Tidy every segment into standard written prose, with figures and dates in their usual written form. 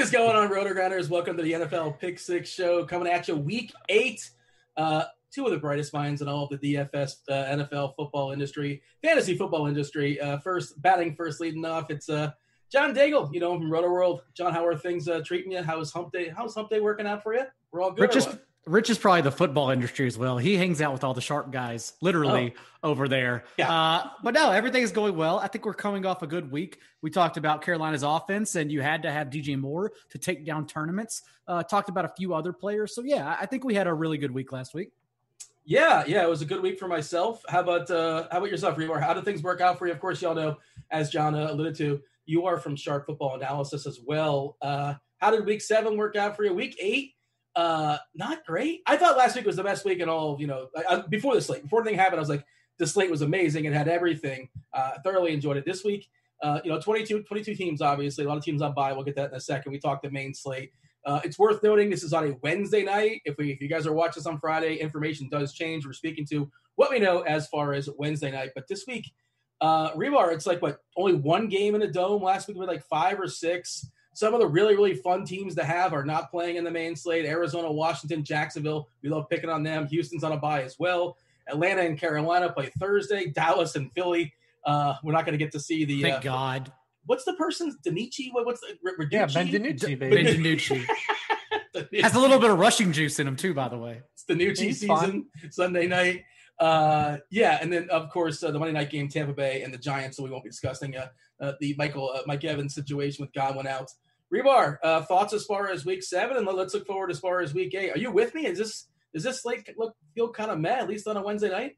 is going on, RotoGrinders? Welcome to the NFL Pick Six Show, coming at you Week 8. Two of the brightest minds in all of the DFS NFL football industry, fantasy football industry. Batting first, leading off, it's John Daigle, from Roto World. John, how are things treating you? How's Hump Day working out for you? We're all good. Rich is probably the football industry as well. He hangs out with all the sharp guys, literally, over there. Yeah. But no, everything is going well. I think we're coming off a good week. We talked about Carolina's offense, and you had to have DJ Moore to take down tournaments. Talked about a few other players. So, yeah, I think we had a really good week last week. Yeah, it was a good week for myself. How about yourself, Hribar? How did things work out for you? Of course, y'all know, as John alluded to, you are from Sharp Football Analysis as well. How did Week 7 work out for you? Week 8? Not great. I thought last week was the best week in all, before the slate. Before anything happened, I was like, the slate was amazing. It had everything. Thoroughly enjoyed it. This week, 22 teams, obviously. A lot of teams on bye. We'll get that in a second. We talked the main slate. It's worth noting this is on a Wednesday night. If you guys are watching this on Friday, information does change. We're speaking to what we know as far as Wednesday night. But this week, Hribar, it's like, only one game in a dome. Last week we had like 5 or 6. Some of the really, really fun teams to have are not playing in the main slate. Arizona, Washington, Jacksonville. We love picking on them. Houston's on a bye as well. Atlanta and Carolina play Thursday. Dallas and Philly. We're not going to get to see the – Thank God. What's the person's DiNucci? What's the – Yeah, Ben DiNucci, baby. Ben DiNucci. Has a little bit of rushing juice in him too, by the way. It's the DiNucci season, fun. Sunday night. And then, of course, the Monday night game, Tampa Bay and the Giants, so we won't be discussing the Mike Evans situation with Godwin out. Hribar, thoughts as far as Week 7, and let's look forward as far as Week 8. Are you with me? Does this slate feel kind of meh, at least on a Wednesday night?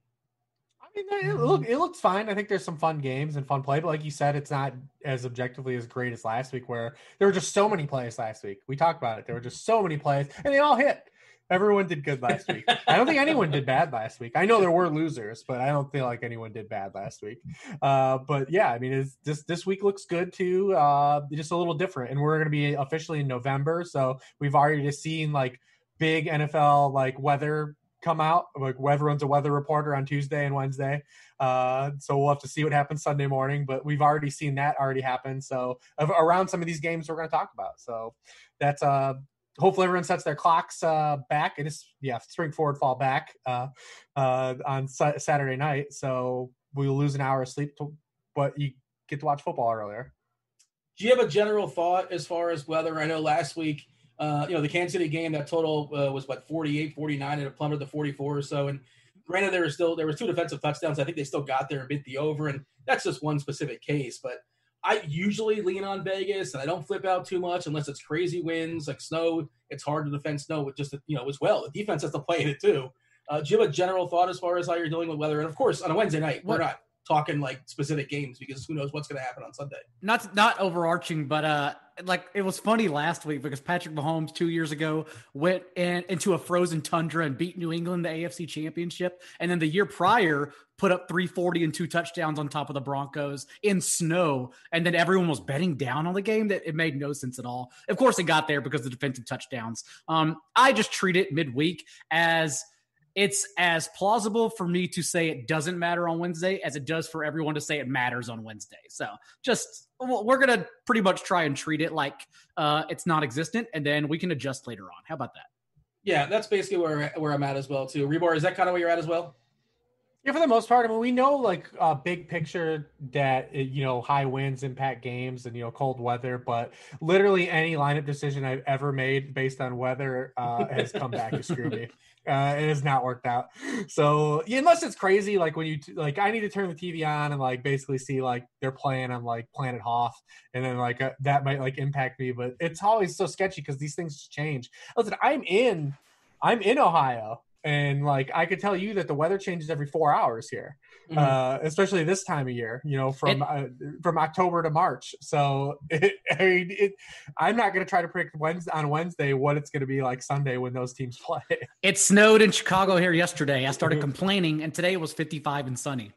I mean, it looks fine. I think there's some fun games and fun play, but like you said, it's not as objectively as great as last week, where there were just so many plays last week. We talked about it. There were just so many plays, and they all hit. Everyone did good last week. I don't think anyone did bad last week. I know there were losers, but I don't feel like anyone did bad last week. But yeah, I mean, this week looks good too. Just a little different, and we're going to be officially in November, so we've already just seen like big NFL weather come out. Like everyone's a weather reporter on Tuesday and Wednesday, so we'll have to see what happens Sunday morning. But we've already seen that already happen. So around some of these games we're going to talk about. So that's hopefully everyone sets their clocks back. It is, spring forward, fall back on Saturday night. So we'll lose an hour of sleep, but you get to watch football earlier. Do you have a general thought as far as weather? I know last week, the Kansas City game, that total was 48, 49, and it plummeted to 44 or so. And granted, there were 2 defensive touchdowns. I think they still got there and beat the over, and that's just one specific case. But I usually lean on Vegas, and I don't flip out too much unless it's crazy winds like snow. It's hard to defend snow with just as well. The defense has to play in it too. Do you have a general thought as far as how you're dealing with weather? And of course, on a Wednesday night, we're not talking like specific games because who knows what's going to happen on Sunday. Not overarching, but it was funny last week because Patrick Mahomes 2 years ago went into a frozen tundra and beat New England the AFC Championship, and then the year prior put up 340 and 2 touchdowns on top of the Broncos in snow, and then everyone was betting down on the game. That it made no sense at all. Of course, it got there because of the defensive touchdowns. I just treat it midweek as it's as plausible for me to say it doesn't matter on Wednesday as it does for everyone to say it matters on Wednesday. So we're going to pretty much try and treat it like it's non-existent, and then we can adjust later on. How about that? Yeah, that's basically where I'm at as well, too. Hribar, is that kind of where you're at as well? Yeah, for the most part. I mean, we know big picture that, high winds impact games and, cold weather, but literally any lineup decision I've ever made based on weather has come back to screw me. It has not worked out. So unless it's crazy, like when you I need to turn the TV on and basically see they're playing on Planet Hoth, and then that might impact me. But it's always so sketchy because these things change. Listen, I'm in Ohio. And I could tell you that the weather changes every 4 hours here, especially this time of year, from October to March. So I'm not going to try to predict on Wednesday what it's going to be like Sunday when those teams play. It snowed in Chicago here yesterday. I started complaining, and today it was 55 and sunny.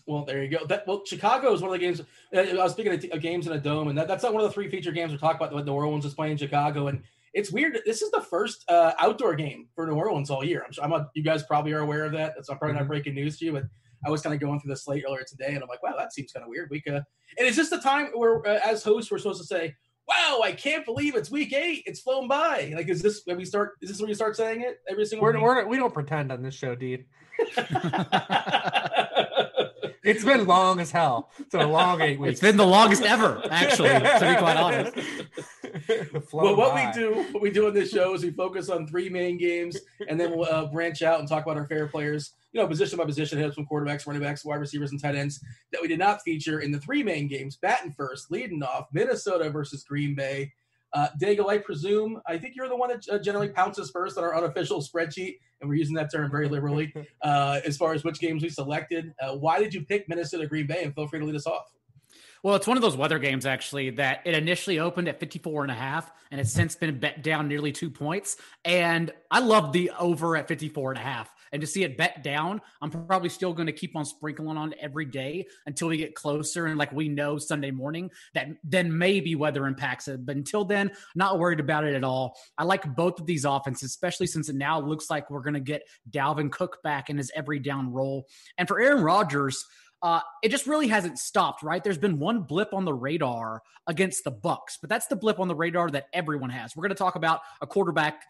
Well, there you go. Chicago is one of the games. I was speaking of games in a dome, and that's not one of the 3 feature games we talk about when New Orleans is playing Chicago. And it's weird. This is the first outdoor game for New Orleans all year. You guys probably are aware of that. That's probably not breaking news to you, but I was kind of going through the slate earlier today, and I'm like, wow, that seems kind of weird. And it's just the time where, as hosts, we're supposed to say, wow, I can't believe it's week 8. It's flown by. Like, is this when you start saying it every single week? We don't pretend on this show, Dean. It's been long as hell. It's been a long 8 weeks. It's been the longest ever, actually, to be quite honest. Well, what we do on this show is we focus on 3 main games, and then we'll branch out and talk about our favorite players, position by position, hit up some quarterbacks, running backs, wide receivers, and tight ends that we did not feature in the 3 main games. Batting first, leading off, Minnesota versus Green Bay. Daigle, I think you're the one that generally pounces first on our unofficial spreadsheet, and we're using that term very liberally as far as which games we selected. Why did you pick Minnesota Green Bay? And feel free to lead us off. Well, it's one of those weather games, actually, that it initially opened at 54.5, and it's since been bet down nearly 2 points. And I love the over at 54.5. And to see it bet down, I'm probably still going to keep on sprinkling on every day until we get closer. And like we know Sunday morning, that then maybe weather impacts it. But until then, not worried about it at all. I like both of these offenses, especially since it now looks like we're going to get Dalvin Cook back in his every down role. And for Aaron Rodgers, it just really hasn't stopped, right? There's been one blip on the radar against the Bucs, but that's the blip on the radar that everyone has. We're going to talk about a quarterback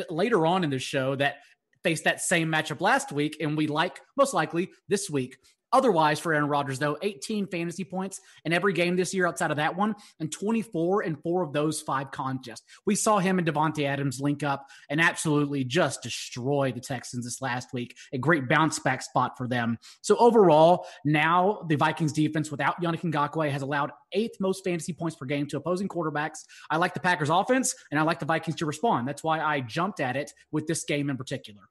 later on in this show that faced that same matchup last week, and we like most likely this week. Otherwise, for Aaron Rodgers, though, 18 fantasy points in every game this year outside of that one, and 24 in 4 of those 5 contests. We saw him and Devontae Adams link up and absolutely just destroy the Texans this last week. A great bounce back spot for them. So overall, now the Vikings defense without Yannick Ngakoue has allowed 8th most fantasy points per game to opposing quarterbacks. I like the Packers offense, and I like the Vikings to respond. That's why I jumped at it with this game in particular.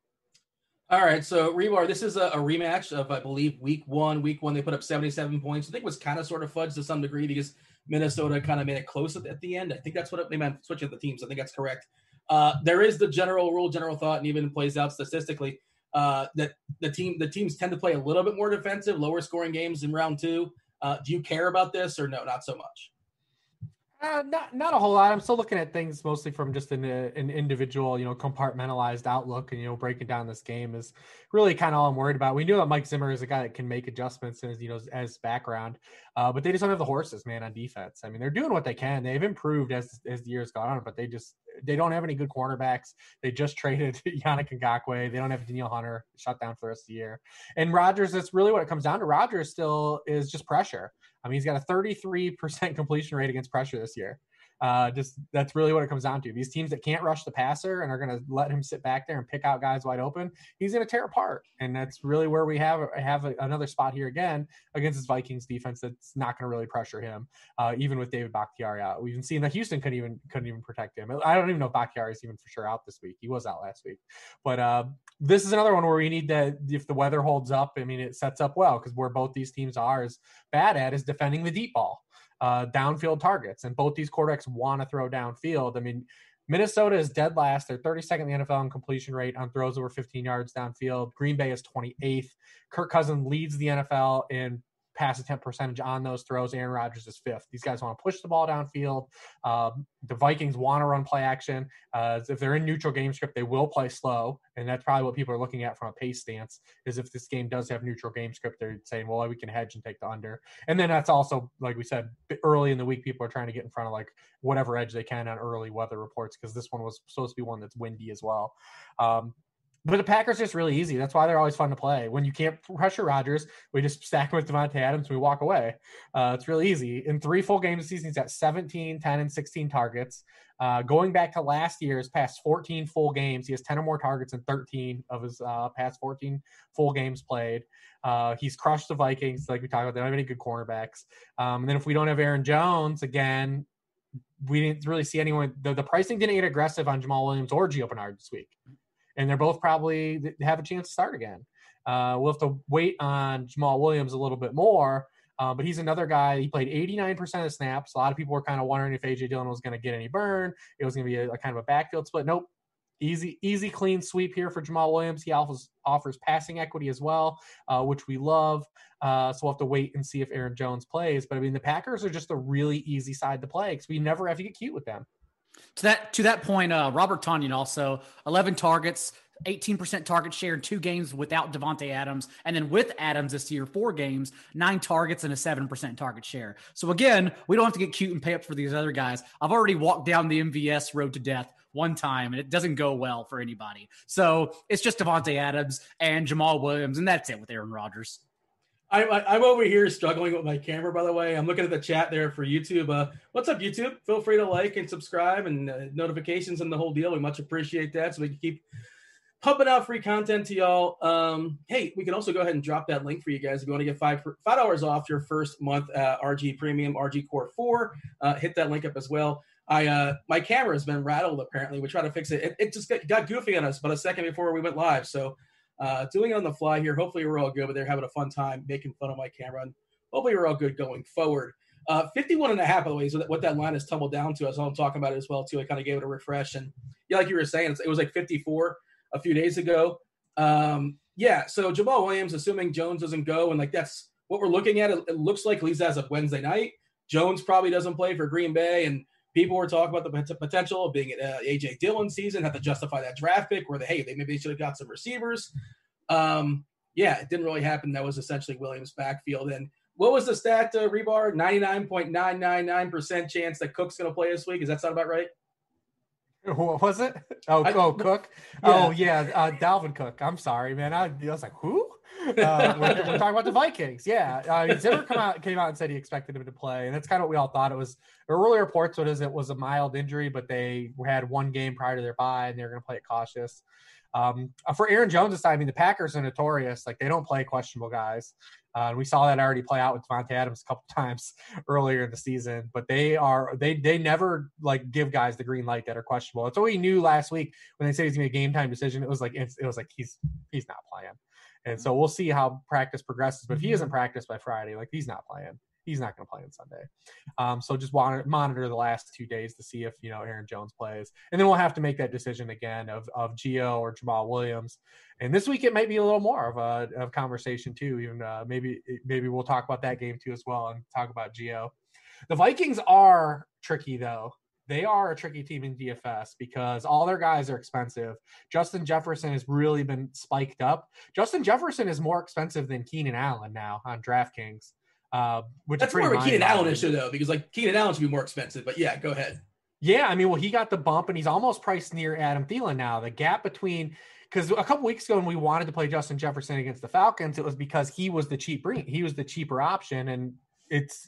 All right, so Hribar, this is a rematch of, I believe, week one. Week 1, they put up 77 points. I think it was kind of sort of fudged to some degree because Minnesota kind of made it close at the end. I think that's what they meant, switching the teams. I think that's correct. There is the general rule, general thought, and even plays out statistically that the teams tend to play a little bit more defensive, lower scoring games in round 2. Do you care about this or no, not so much? Not a whole lot. I'm still looking at things mostly from just an individual, compartmentalized outlook, and breaking down this game is really kind of all I'm worried about. We knew that Mike Zimmer is a guy that can make adjustments as background, but they just don't have the horses, man, on defense. I mean, they're doing what they can. They've improved as the years gone on, but they don't have any good cornerbacks. They just traded Yannick Ngakoue. They don't have Danielle Hunter shut down for the rest of the year. And Rodgers, that's really what it comes down to. Rodgers still is just pressure. I mean, he's got a 33% completion rate against pressure this year. That's really what it comes down to. These teams that can't rush the passer and are going to let him sit back there and pick out guys wide open, he's going to tear apart. And that's really where we have another spot here again against this Vikings defense that's not going to really pressure him, even with David Bakhtiari out. We've even seen that Houston couldn't even protect him. I don't even know if Bakhtiari is even for sure out this week. He was out last week. But this is another one where we need that. If the weather holds up, I mean, it sets up well, because where both these teams are is bad at is defending the deep ball. Downfield targets, and both these quarterbacks want to throw downfield. I mean, Minnesota is dead last. They're 32nd in the NFL in completion rate on throws over 15 yards downfield. Green Bay is 28th. Kirk Cousins leads the NFL in pass attempt percentage on those throws. Aaron Rodgers is 5th. These guys want to push the ball downfield. The Vikings want to run play action. If they're in neutral game script, they will play slow. And that's probably what people are looking at from a pace stance, is if this game does have neutral game script, they're saying, well, we can hedge and take the under. And then that's also, like we said, early in the week, people are trying to get in front of like whatever edge they can on early weather reports, because this one was supposed to be one that's windy as well. But the Packers are just really easy. That's why they're always fun to play. When you can't pressure Rodgers, we just stack him with Devontae Adams and we walk away. It's really easy. In 3 full games this season, he's got 17, 10, and 16 targets. Going back to last year's past 14 full games, he has 10 or more targets in 13 of his past 14 full games played. He's crushed the Vikings, like we talked about. They don't have any good cornerbacks. And then if we don't have Aaron Jones, again, we didn't really see anyone. The pricing didn't get aggressive on Jamal Williams or Gio Bernard this week. And they're both probably have a chance to start again. We'll have to wait on Jamal Williams a little bit more, but he's another guy. He played 89% of the snaps. A lot of people were kind of wondering if A.J. Dillon was going to get any burn. It was going to be a kind of a backfield split. Nope. Easy, clean sweep here for Jamal Williams. He offers passing equity as well, which we love. So we'll have to wait and see if Aaron Jones plays. But, I mean, the Packers are just a really easy side to play because we never have to get cute with them. To that point, Robert Tonyan also 11 targets, 18% target share in 2 games without Devontae Adams. And then with Adams this year, 4 games, 9 targets and a 7% target share. So again, we don't have to get cute and pay up for these other guys. I've already walked down the MVS road to death one time, and it doesn't go well for anybody. So it's just Devontae Adams and Jamal Williams, and that's it with Aaron Rodgers. I'm over here struggling with my camera, by the way. I'm looking at the chat there for YouTube. What's up, YouTube? Feel free to like and subscribe and notifications and the whole deal. We much appreciate that so we can keep pumping out free content to y'all. Hey, we can also go ahead and drop that link for you guys if you want to get $5 off your first month RG Premium, RG Core4. Hit that link up as well. My camera has been rattled, apparently. We tried to fix it. It just got goofy on us about a second before we went live. So doing it on the fly here. Hopefully we're all good, but they're having a fun time making fun of my camera. And hopefully we're all good going forward. 51.5, by the way, is what that line has tumbled down to. I saw them talking about it as well, too. I kind of gave it a refresh. And yeah, like you were saying, it was like 54 a few days ago. So Jamal Williams, assuming Jones doesn't go, and like that's what we're looking at. It looks like at least as of Wednesday night, Jones probably doesn't play for Green Bay, and people were talking about the potential of being A.J. Dillon season, have to justify that draft pick where they maybe should have got some receivers. It didn't really happen. That was essentially Williams' backfield. And what was the stat, Hribar? 99.999% chance that Cook's going to play this week. Does that sound about right? What was it? Cook. Yeah. Dalvin Cook. I'm sorry, man. I was like, who? We're talking about the Vikings. Yeah. Zimmer came out and said he expected him to play, and that's kind of what we all thought. It was early reports. It was a mild injury, but they had one game prior to their bye, and they're going to play it cautious. For Aaron Jones' side, I mean, the Packers are notorious. Like, they don't play questionable guys. We saw that already play out with Devontae Adams a couple times earlier in the season, but they never like give guys the green light that are questionable. It's what we knew last week when they said he's gonna be a game time decision. It was like he's not playing. And so we'll see how practice progresses. But if he isn't practiced by Friday, like he's not playing. He's not going to play on Sunday. So just monitor the last 2 days to see if, Aaron Jones plays. And then we'll have to make that decision again of Gio or Jamal Williams. And this week it might be a little more of a conversation too. Even maybe we'll talk about that game too as well and talk about Gio. The Vikings are tricky though. They are a tricky team in DFS because all their guys are expensive. Justin Jefferson has really been spiked up. Justin Jefferson is more expensive than Keenan Allen now on DraftKings. Which that's more of a Keenan Allen issue though, because like Keenan Allen should be more expensive, but yeah, go ahead. Yeah. I mean, well, he got the bump and he's almost priced near Adam Thielen now. The gap between, because a couple weeks ago when we wanted to play Justin Jefferson against the Falcons, it was because he was the cheaper option. And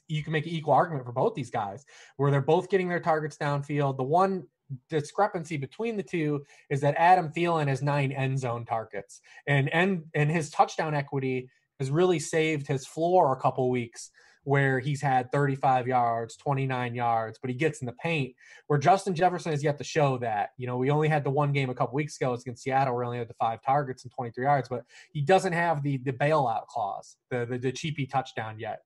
you can make an equal argument for both these guys where they're both getting their targets downfield. The one discrepancy between the two is that Adam Thielen has 9 end zone targets and his touchdown equity has really saved his floor a couple weeks where he's had 35 yards, 29 yards, but he gets in the paint where Justin Jefferson has yet to show that. We only had the one game a couple weeks ago against Seattle where he only had the 5 targets and 23 yards, but he doesn't have the bailout clause, the cheapy touchdown yet.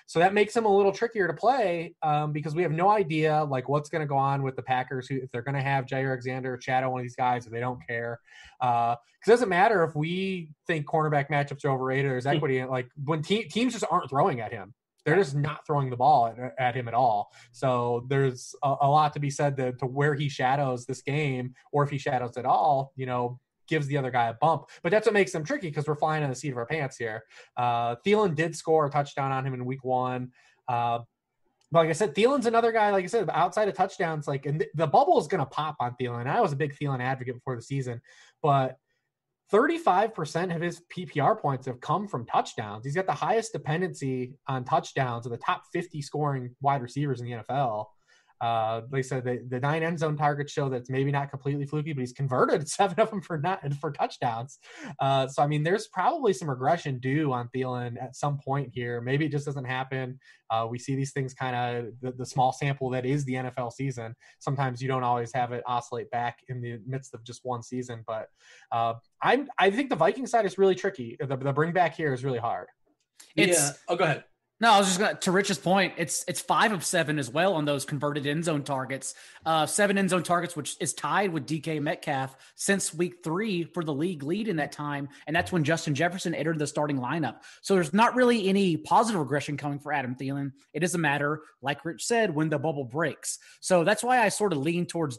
So that makes him a little trickier to play because we have no idea like what's going to go on with the Packers, if they're going to have Jair Alexander shadow one of these guys, if they don't care. Because it doesn't matter if we think cornerback matchups are overrated, there's equity. Like when teams just aren't throwing at him. They're just not throwing the ball at him at all. So there's a lot to be said to where he shadows this game, or if he shadows at all, gives the other guy a bump. But that's what makes them tricky because we're flying on the seat of our pants here. Thielen did score a touchdown on him in week 1. But like I said, Thielen's another guy, like I said, outside of touchdowns, and the bubble is going to pop on Thielen. I was a big Thielen advocate before the season, but 35% of his PPR points have come from touchdowns. He's got the highest dependency on touchdowns of the top 50 scoring wide receivers in the NFL. Like I said, the 9 end zone targets show that's maybe not completely fluky, but he's converted 7 of them for touchdowns. So, I mean, there's probably some regression due on Thielen at some point here. Maybe it just doesn't happen. We see these things kind of the small sample that is the NFL season. Sometimes you don't always have it oscillate back in the midst of just one season. But I think the Viking side is really tricky. The bring back here is really hard. Go ahead. No, I was just going to Rich's point. It's 5 of 7 as well on those converted end zone targets. 7 end zone targets, which is tied with DK Metcalf since week 3 for the league lead in that time. And that's when Justin Jefferson entered the starting lineup. So there's not really any positive regression coming for Adam Thielen. It is a matter, like Rich said, when the bubble breaks. So that's why I sort of lean towards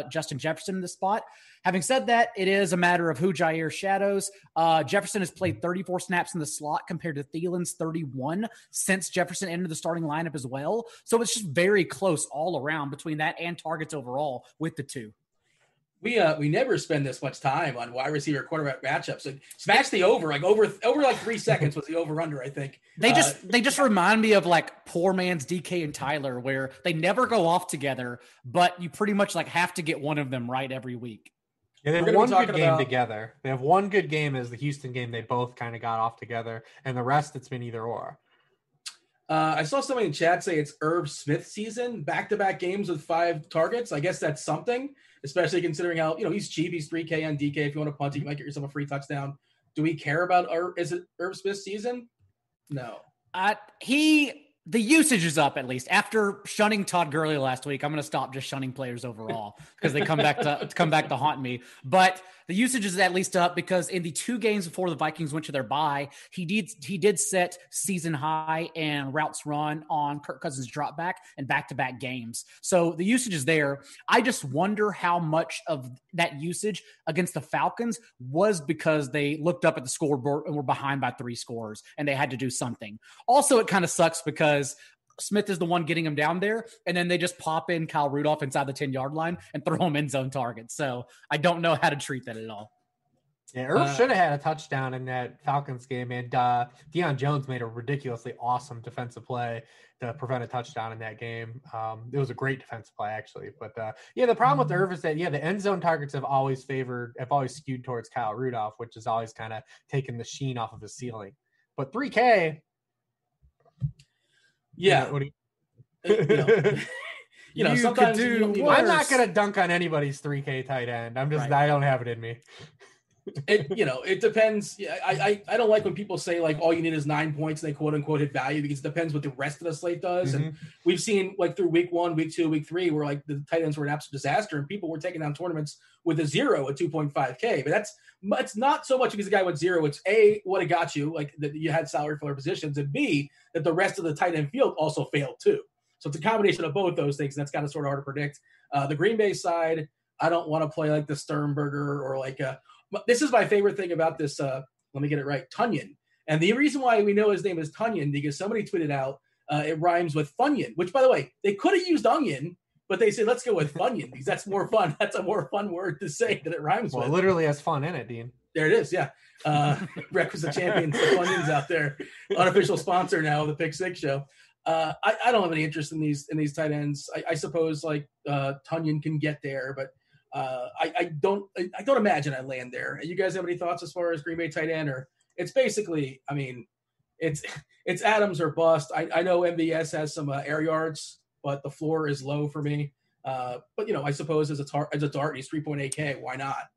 Justin Jefferson in this spot. Having said that, it is a matter of who Jair shadows. Jefferson has played 34 snaps in the slot compared to Thielen's 31 since Jefferson entered the starting lineup as well. So it's just very close all around between that and targets overall with the two. We never spend this much time on wide receiver quarterback matchups. Like, smash the over, like over like 3 seconds was the over under, I think. They just remind me of like poor man's DK and Tyler, where they never go off together, but you pretty much like have to get one of them right every week. Yeah, they have one good game together. They have one good game as the Houston game. They both kind of got off together, and the rest it's been either or. I saw somebody in chat say it's Irv Smith season, back-to-back games with 5 targets. I guess that's something, especially considering how, he's cheap. He's $3K on DK. If you want to punt, you might get yourself a free touchdown. Do we care about is it Irv Smith season? No. The usage is up, at least. After shunning Todd Gurley last week, I'm going to stop just shunning players overall because they come back to haunt me. But the usage is at least up because in the 2 games before the Vikings went to their bye, he did set season high and routes run on Kirk Cousins drop back and back-to-back games. So the usage is there. I just wonder how much of that usage against the Falcons was because they looked up at the scoreboard and were behind by 3 scores and they had to do something. Also, it kind of sucks because Smith is the one getting him down there, and then they just pop in Kyle Rudolph inside the 10-yard line and throw him end zone targets. So I don't know how to treat that at all. Yeah, Irv should have had a touchdown in that Falcons game, and Deion Jones made a ridiculously awesome defensive play to prevent a touchdown in that game. It was a great defensive play, actually. But the problem with Irv is that the end zone targets have always skewed towards Kyle Rudolph, which has always kind of taken the sheen off of his ceiling. But 3K. Yeah. Sometimes I'm not going to dunk on anybody's 3K tight end. I don't have it in me. It depends. I don't like when people say like all you need is 9 points and they quote unquote hit value, because it depends what the rest of the slate does. And we've seen like through week 1, week 2, week 3, where like the tight ends were an absolute disaster and people were taking down tournaments with a 0 at 2.5K. But it's not so much because the guy went 0. It's A, what it got you, like that you had salary filler positions, and B, that the rest of the tight end field also failed too. So it's a combination of both those things, and that's kind of sort of hard to predict. The Green Bay side, I don't want to play like the Sternberger or like this is my favorite thing about this. Let me get it right. Tunyon. And the reason why we know his name is Tunyon, because somebody tweeted out it rhymes with Funyun, which, by the way, they could have used onion, but they said, let's go with Funyun because that's more fun. That's a more fun word to say that it rhymes with. Well, it literally has fun in it, Dean. There it is. Yeah. Requisite champions, the Funyuns out there. Unofficial sponsor now of the Pick Six Show. I don't have any interest in these tight ends. I suppose like Tunyon can get there, but I don't imagine I land there. You guys have any thoughts as far as Green Bay tight end? Or it's basically, I mean, it's Adams or bust. I know MVS has some air yards, but the floor is low for me. But I suppose as a dart, he's 3.8K. Why not?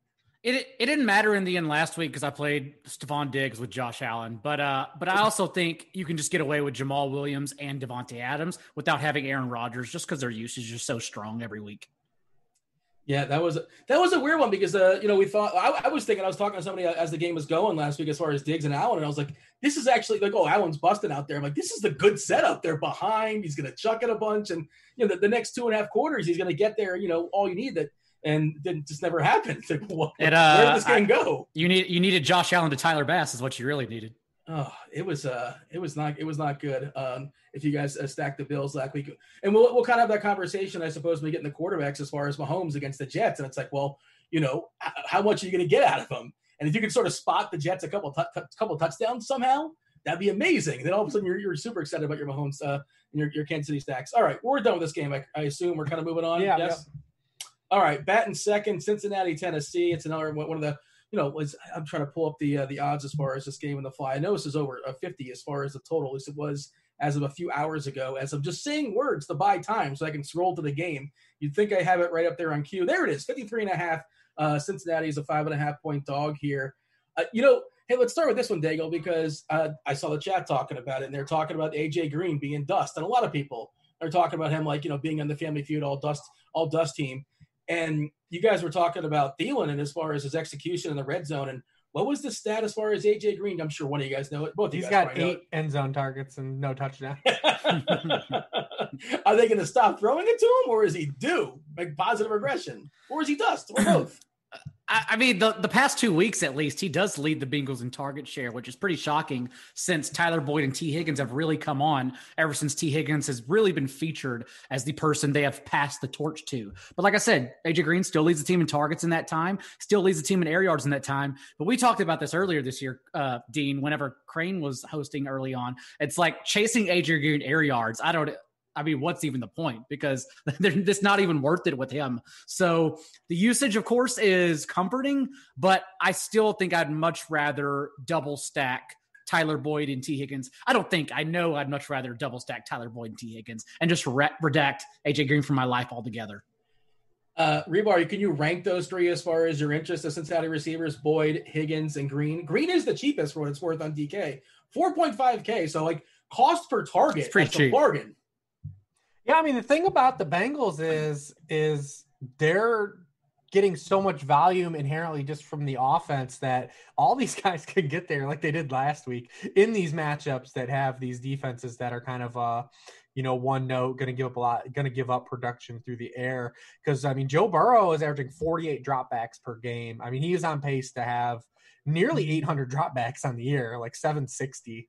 It didn't matter in the end last week because I played Stephon Diggs with Josh Allen, but I also think you can just get away with Jamal Williams and Devontae Adams without having Aaron Rodgers, just because their usage is so strong every week. Yeah, that was a weird one because we thought I was talking to somebody as the game was going last week as far as Diggs and Allen, and I was like, this is actually like, oh, Allen's busting out there. I'm like, this is the good setup. They're behind. He's going to chuck it a bunch, and the next 2.5 quarters he's going to get there. All you need that. And then just never happened. Like, where did this game go? You needed Josh Allen to Tyler Bass is what you really needed. Oh, it was not good. If you guys stacked the Bills last week, and we'll kind of have that conversation, I suppose, when we get in the quarterbacks as far as Mahomes against the Jets, and it's like, well, how much are you going to get out of them? And if you could sort of spot the Jets a couple touchdowns somehow, that'd be amazing. Then all of a sudden you're super excited about your Mahomes and your Kansas City stacks. All right, we're done with this game. I assume we're kind of moving on. Yeah. Yes. Yeah. All right, batting second, Cincinnati, Tennessee. It's another one of the, I'm trying to pull up the odds as far as this game in the fly. I know this is over 50 as far as the total, at least it was as of a few hours ago. As I'm just saying words to buy time so I can scroll to the game. You'd think I have it right up there on cue. There it is, 53.5. Cincinnati is a 5.5-point dog here. Hey, let's start with this one, Daigle, because I saw the chat talking about it, and they're talking about AJ Green being dust, and a lot of people are talking about him like being on the Family Feud all dust team. And you guys were talking about Thielen and as far as his execution in the red zone. And what was the stat as far as AJ Green? I'm sure one of you guys know it. Both of you guys got 8 end zone targets and no touchdown. Are they going to stop throwing it to him, or is he due? Like positive regression, or is he dust, or both? I mean, the past 2 weeks, at least, he does lead the Bengals in target share, which is pretty shocking since Tyler Boyd and T. Higgins have really come on ever since T. Higgins has really been featured as the person they have passed the torch to. But like I said, AJ Green still leads the team in targets in that time, still leads the team in air yards in that time. But we talked about this earlier this year, Dean, whenever Crane was hosting early on. It's like chasing AJ Green air yards. I mean, what's even the point? Because it's not even worth it with him. So the usage, of course, is comforting, but I still think I'd much rather double stack Tyler Boyd and T. Higgins. I know I'd much rather double stack Tyler Boyd and T. Higgins and just redact AJ Green from my life altogether. Hribar, can you rank those three as far as your interest? The Cincinnati receivers, Boyd, Higgins, and Green. Green is the cheapest for what it's worth on DK. 4.5K. So like cost per target, it's pretty cheap. A bargain. Yeah, I mean, the thing about the Bengals is they're getting so much volume inherently just from the offense that all these guys can get there like they did last week in these matchups that have these defenses that are kind of one note, going to give up production through the air. Because I mean, Joe Burrow is averaging 48 dropbacks per game. I mean, he is on pace to have nearly 800 dropbacks on the year, like 760,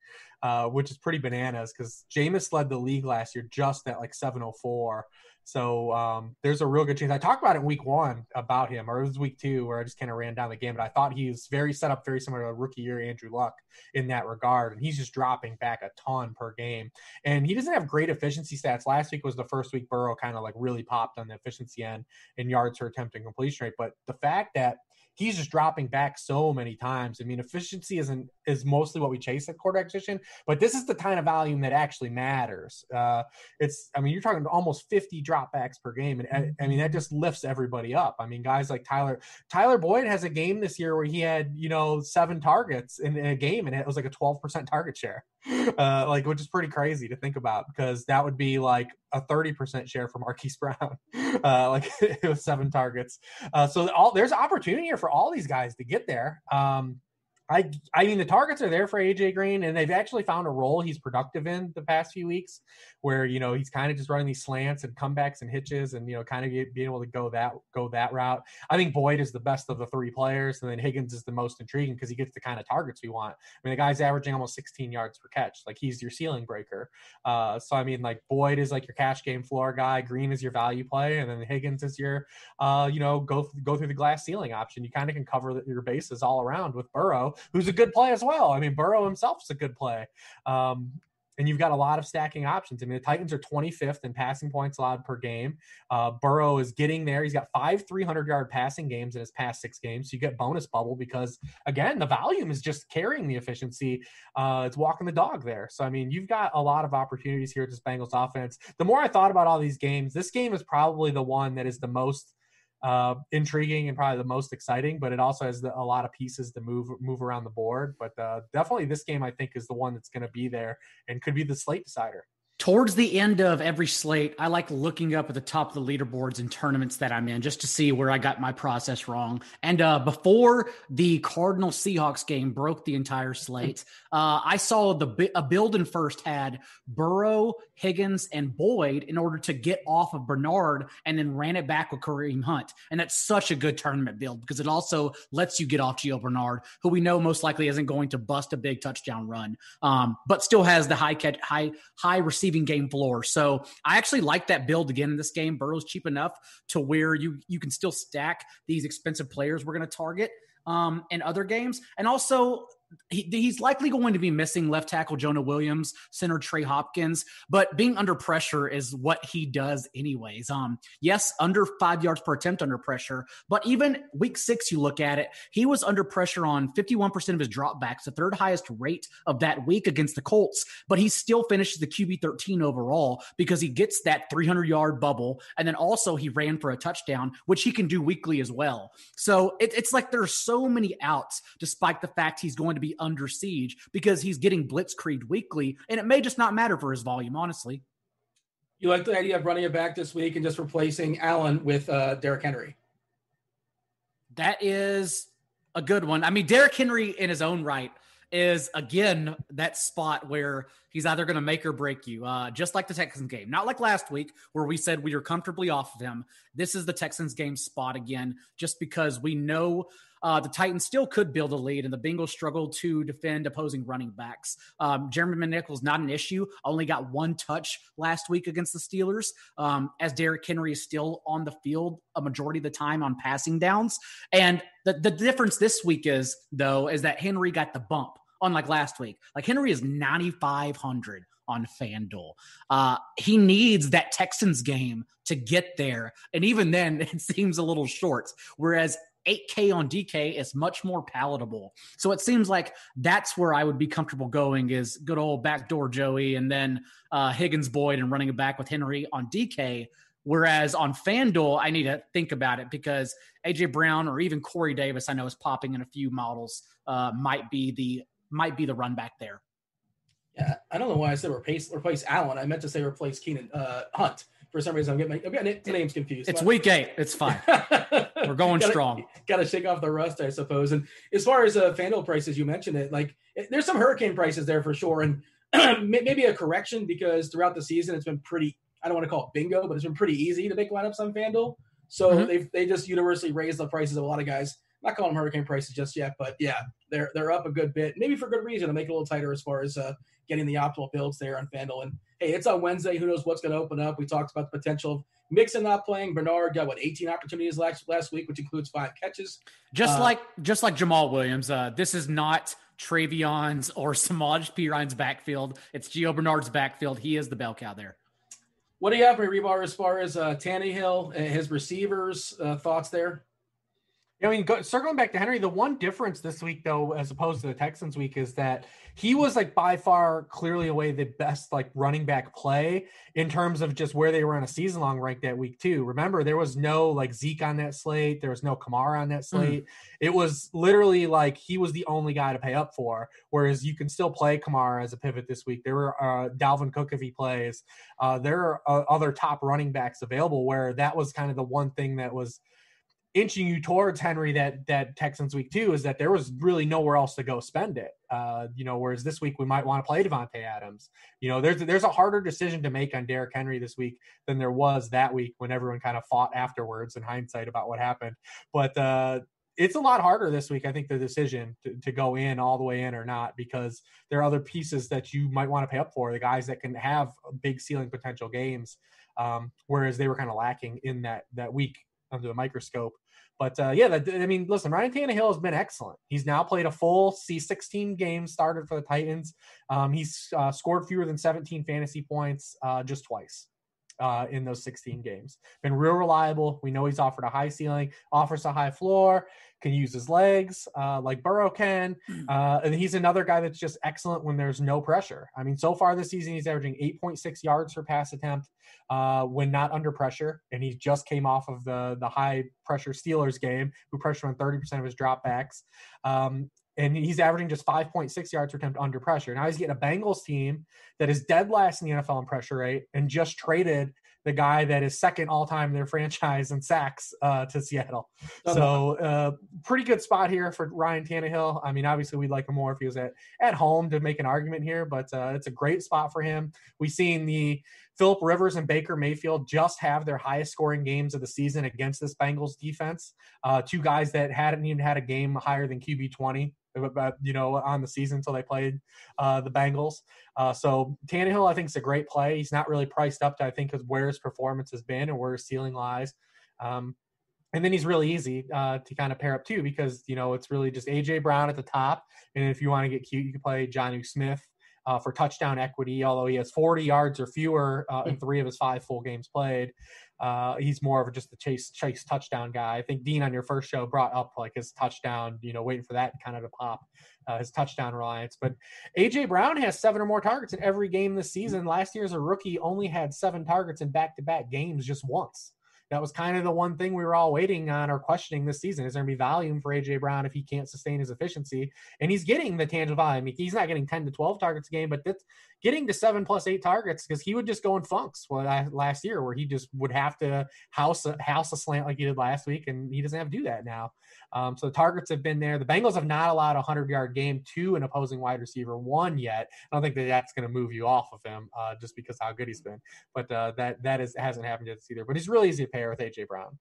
which is pretty bananas because Jameis led the league last year just at like 704. So there's a real good chance. I talked about it in week 1 about him, or it was week 2 where I just kind of ran down the game, but I thought he was very similar to rookie year Andrew Luck in that regard. And he's just dropping back a ton per game. And he doesn't have great efficiency stats. Last week was the first week Burrow kind of like really popped on the efficiency end in yards per attempt and completion rate. But the fact that he's just dropping back so many times. I mean, efficiency is mostly what we chase at quarterback position, but this is the kind of volume that actually matters. You're talking almost 50 dropbacks per game. And I mean, that just lifts everybody up. I mean, guys like Tyler Boyd has a game this year where he had, 7 targets in a game and it was like a 12% target share, which is pretty crazy to think about because that would be like a 30% share for Marquise Brown, it was 7 targets. So there's opportunity here for all these guys to get there. I mean, the targets are there for AJ Green, and they've actually found a role he's productive in the past few weeks where, he's kind of just running these slants and comebacks and hitches and, kind of being able to go that route. I think Boyd is the best of the 3 players, and then Higgins is the most intriguing because he gets the kind of targets we want. I mean, the guy's averaging almost 16 yards per catch. Like, he's your ceiling breaker. So, I mean, like, Boyd is like your cash game floor guy. Green is your value play, and then Higgins is your, go through the glass ceiling option. You kind of can cover your bases all around with Burrow, who's a good play as well. I mean, Burrow himself is a good play. And you've got a lot of stacking options. I mean, the Titans are 25th in passing points allowed per game. Burrow is getting there. He's got 5 300-yard passing games in his past 6 games. So you get bonus bubble because, again, the volume is just carrying the efficiency. It's walking the dog there. So, I mean, you've got a lot of opportunities here at this Bengals offense. The more I thought about all these games, this game is probably the one that is the most intriguing and probably the most exciting, but it also has a lot of pieces to move around the board. But definitely this game, I think, is the one that's going to be there and could be the slate decider. Towards the end of every slate, I like looking up at the top of the leaderboards and tournaments that I'm in just to see where I got my process wrong. And before the Cardinals Seahawks game broke the entire slate, I saw a build in first had Burrow, Higgins, and Boyd in order to get off of Bernard and then ran it back with Kareem Hunt. And that's such a good tournament build because it also lets you get off Gio Bernard, who we know most likely isn't going to bust a big touchdown run, but still has the high receiving game floor. So I actually like that build again in this game. Burrow's cheap enough to where you can still stack these expensive players we're going to target in other games. And also he's likely going to be missing left tackle Jonah Williams, center Trey Hopkins, but being under pressure is what he does anyways. Yes, under 5 yards per attempt under pressure, but even week 6, you look at it, he was under pressure on 51% of his dropbacks, the 3rd highest rate of that week against the Colts, but he still finishes the QB 13 overall because he gets that 300-yard bubble, and then also he ran for a touchdown, which he can do weekly as well. So it's like there's so many outs despite the fact he's going to be under siege because he's getting blitzkrieged weekly, and it may just not matter for his volume, honestly. You like the idea of running it back this week and just replacing Allen with Derrick Henry? That is a good one. I mean, Derrick Henry in his own right is, again, that spot where he's either going to make or break you, just like the Texans game. Not like last week where we said we were comfortably off of him. This is the Texans game spot again, just because we know the Titans still could build a lead, and the Bengals struggle to defend opposing running backs. Jeremy McNichols, not an issue. Only got one touch last week against the Steelers, as Derrick Henry is still on the field a majority of the time on passing downs. And the difference this week is that Henry got the bump, unlike last week. Like, Henry is 9,500 on FanDuel. He needs that Texans game to get there. And even then, it seems a little short. Whereas 8K on DK is much more palatable. So it seems like that's where I would be comfortable going, is good old backdoor Joey, and then Higgins, Boyd, and running it back with Henry on DK. Whereas on FanDuel, I need to think about it, because AJ Brown or even Corey Davis, I know, is popping in a few models, might be the run back there. Yeah, I don't know why I said replace Allen. I meant to say replace Keenan Hunt. For some reason, I'm getting the names confused. It's week 8. It's fine. We're going strong. Got to shake off the rust, I suppose. And as far as FanDuel prices, you mentioned it. Like, there's some hurricane prices there for sure, and maybe a correction, because throughout the season it's been pretty. I don't want to call it bingo, but it's been pretty easy to make lineups on FanDuel. So they just universally raised the prices of a lot of guys. I'm not calling them hurricane prices just yet, but yeah, they're up a good bit. Maybe for good reason, to make it a little tighter as far as getting the optimal builds there on FanDuel. And hey, it's on Wednesday. Who knows what's going to open up? We talked about the potential of Mixon not playing. Bernard got 18 opportunities last week, which includes 5 catches. Just like Jamal Williams. This is not Travion's or Samaj Piran's backfield. It's Gio Bernard's backfield. He is the bell cow there. What do you have for Hribar as far as Tannehill and his receivers? Thoughts there? I mean, circling back to Henry, the one difference this week, though, as opposed to the Texans week, is that he was like by far clearly away the best like running back play in terms of just where they were on a season long rank that week too. Remember, there was no like Zeke on that slate. There was no Kamara on that slate. It was literally like he was the only guy to pay up for, whereas you can still play Kamara as a pivot this week. There were Dalvin Cook if he plays. There are other top running backs available, where that was kind of the one thing that was inching you towards Henry that Texans week 2, is that there was really nowhere else to go spend it. Whereas this week we might want to play Devontae Adams. There's a harder decision to make on Derrick Henry this week than there was that week, when everyone kind of fought afterwards in hindsight about what happened. But it's a lot harder this week, I think, the decision to go in all the way in or not, because there are other pieces that you might want to pay up for, the guys that can have big ceiling potential games, whereas they were kind of lacking in that week under the microscope. But listen, Ryan Tannehill has been excellent. He's now played a full 16 games, started for the Titans. He's scored fewer than 17 fantasy points just twice in those 16 games. Been real reliable. We know he's offered a high ceiling, offers a high floor, can use his legs like Burrow can. And he's another guy that's just excellent when there's no pressure. I mean, so far this season, he's averaging 8.6 yards per pass attempt when not under pressure. And he just came off of the high pressure Steelers game, who pressured on 30% of his dropbacks. And he's averaging just 5.6 yards per attempt under pressure. Now he's getting a Bengals team that is dead last in the NFL in pressure rate, and just traded the guy that is second all-time in their franchise in sacks to Seattle. So pretty good spot here for Ryan Tannehill. I mean, obviously we'd like him more if he was at home to make an argument here, but it's a great spot for him. We've seen the Phillip Rivers and Baker Mayfield just have their highest scoring games of the season against this Bengals defense. 2 guys that hadn't even had a game higher than QB 20. On the season until they played the Bengals. So Tannehill, I think, is a great play. He's not really priced up to, I think, where his performance has been and where his ceiling lies. And then he's really easy to kind of pair up too, because, it's really just AJ Brown at the top. And if you want to get cute, you can play Jonnu Smith for touchdown equity, although he has 40 yards or fewer in 3 of his 5 full games played. He's more of just the chase touchdown guy. I think Dean on your first show brought up like his touchdown, waiting for that kind of to pop, his touchdown reliance. But AJ Brown has 7 or more targets in every game this season. Last year as a rookie only had 7 targets in back-to-back games just once. That was kind of the one thing we were all waiting on or questioning this season. Is there going to be volume for AJ Brown if he can't sustain his efficiency? And he's getting the tangible volume. He's not getting 10 to 12 targets a game, but that's, getting to 7+8 targets, because he would just go in funks last year where he just would have to house a slant like he did last week, and he doesn't have to do that now. So the targets have been there. The Bengals have not allowed a 100-yard game to an opposing wide receiver one yet. I don't think that's going to move you off of him just because how good he's been. But hasn't happened yet either. But he's really easy to pair with A.J. Brown.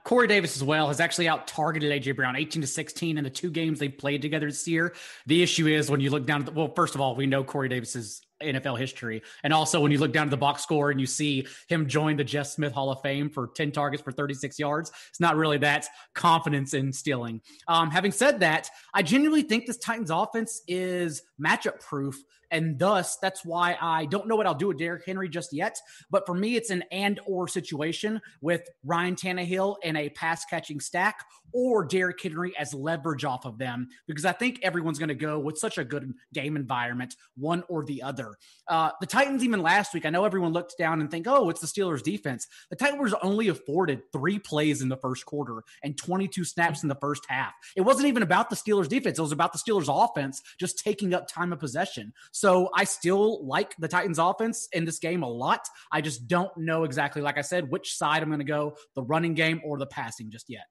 Corey Davis as well has actually out-targeted A.J. Brown 18-16 in the 2 games they played together this year. The issue is when you look down at first of all, we know Corey Davis's NFL history. And also when you look down at the box score and you see him join the Jeff Smith Hall of Fame for 10 targets for 36 yards, it's not really that confidence instilling. Having said that, I genuinely think this Titans offense is matchup proof. And thus, that's why I don't know what I'll do with Derrick Henry just yet. But for me, it's an and/or situation with Ryan Tannehill in a pass-catching stack or Derrick Henry as leverage off of them, because I think everyone's going to go with such a good game environment, one or the other. The Titans, even last week, I know everyone looked down and think, oh, it's the Steelers defense. The Titans only afforded 3 plays in the first quarter and 22 snaps in the first half. It wasn't even about the Steelers defense. It was about the Steelers offense just taking up time of possession. So I still like the Titans offense in this game a lot. I just don't know exactly, like I said, which side I'm going to go, the running game or the passing just yet.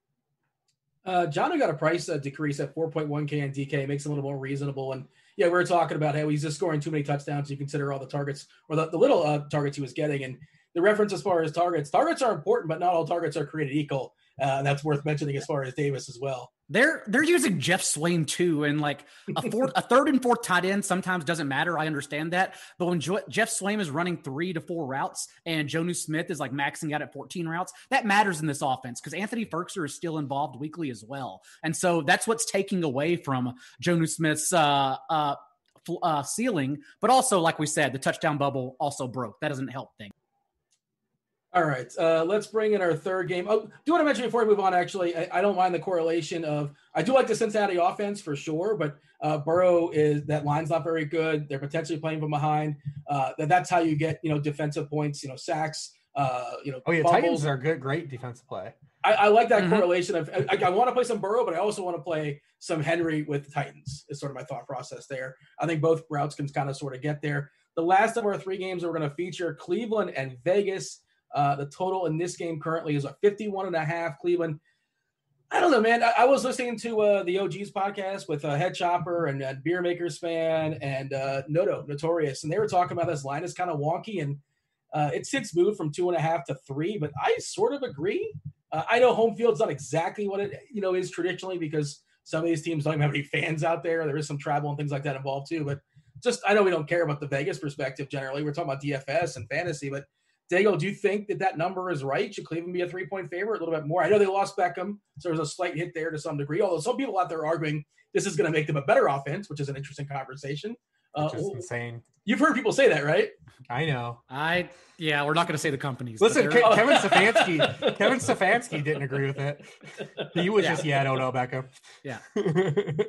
John got a price decrease at 4.1K on DK, makes it a little more reasonable. And yeah, we were talking about how he's just scoring too many touchdowns. You consider all the targets or the little targets he was getting. And the reference as far as targets are important, but not all targets are created equal. And that's worth mentioning as far as Davis as well. They're using Jeff Swain too, and like a third and fourth tight end sometimes doesn't matter. I understand that, but when Jeff Swain is running 3 to 4 routes and Jonnu Smith is like maxing out at 14 routes, that matters in this offense because Anthony Ferguson is still involved weekly as well, and so that's what's taking away from Jonnu Smith's ceiling. But also, like we said, the touchdown bubble also broke. That doesn't help things. All right, let's bring in our third game. Oh, do want to mention before we move on, actually, I don't mind the correlation of – I do like the Cincinnati offense for sure, but Burrow that line's not very good. They're potentially playing from behind. That's how you get, defensive points, sacks, fumbles. Titans are good, great defensive play. I like that correlation of I want to play some Burrow, but I also want to play some Henry with the Titans is sort of my thought process there. I think both routes can kind of sort of get there. The last of our 3 games that we're going to feature, Cleveland and Vegas. The total in this game currently is a 51.5. Cleveland. I don't know, man. I was listening to the OG's podcast with Head Chopper and Beer Makers Fan and Notorious, and they were talking about this line is kind of wonky, and it's since moved from 2.5 to 3. But I sort of agree. I know home field's not exactly what it is traditionally because some of these teams don't even have any fans out there. There is some travel and things like that involved too. But I know we don't care about the Vegas perspective generally. We're talking about DFS and fantasy, but. Daigle, do you think that number is right? Should Cleveland be a 3-point favorite? A little bit more. I know they lost Beckham, so there's a slight hit there to some degree, although some people out there are arguing this is going to make them a better offense, which is an interesting conversation. Which is insane. You've heard people say that, right? I know. We're not going to say the companies. Listen, Kevin Stefanski didn't agree with it. He was just, I don't know, Beckham. Yeah.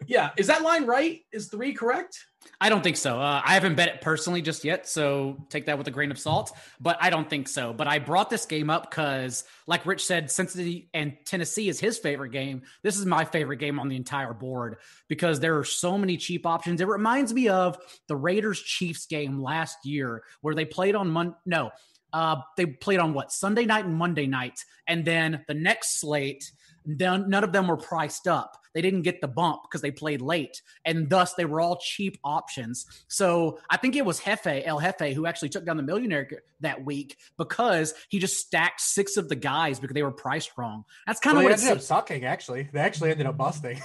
Yeah. Is that line right? Is 3 correct? I don't think so. I haven't bet it personally just yet, so take that with a grain of salt, but I don't think so. But I brought this game up because, like Rich said, Cincinnati and Tennessee is his favorite game. This is my favorite game on the entire board because there are so many cheap options. It reminds me of the Raiders-Chiefs game last year where they played on they played on Sunday night and Monday night, and then the next slate, none of them were priced up. They didn't get the bump because they played late, and thus they were all cheap options. So I think it was El Jefe, who actually took down the millionaire that week because he just stacked 6 of the guys because they were priced wrong. That's kind of what it ended up sucking, actually. They actually ended up busting.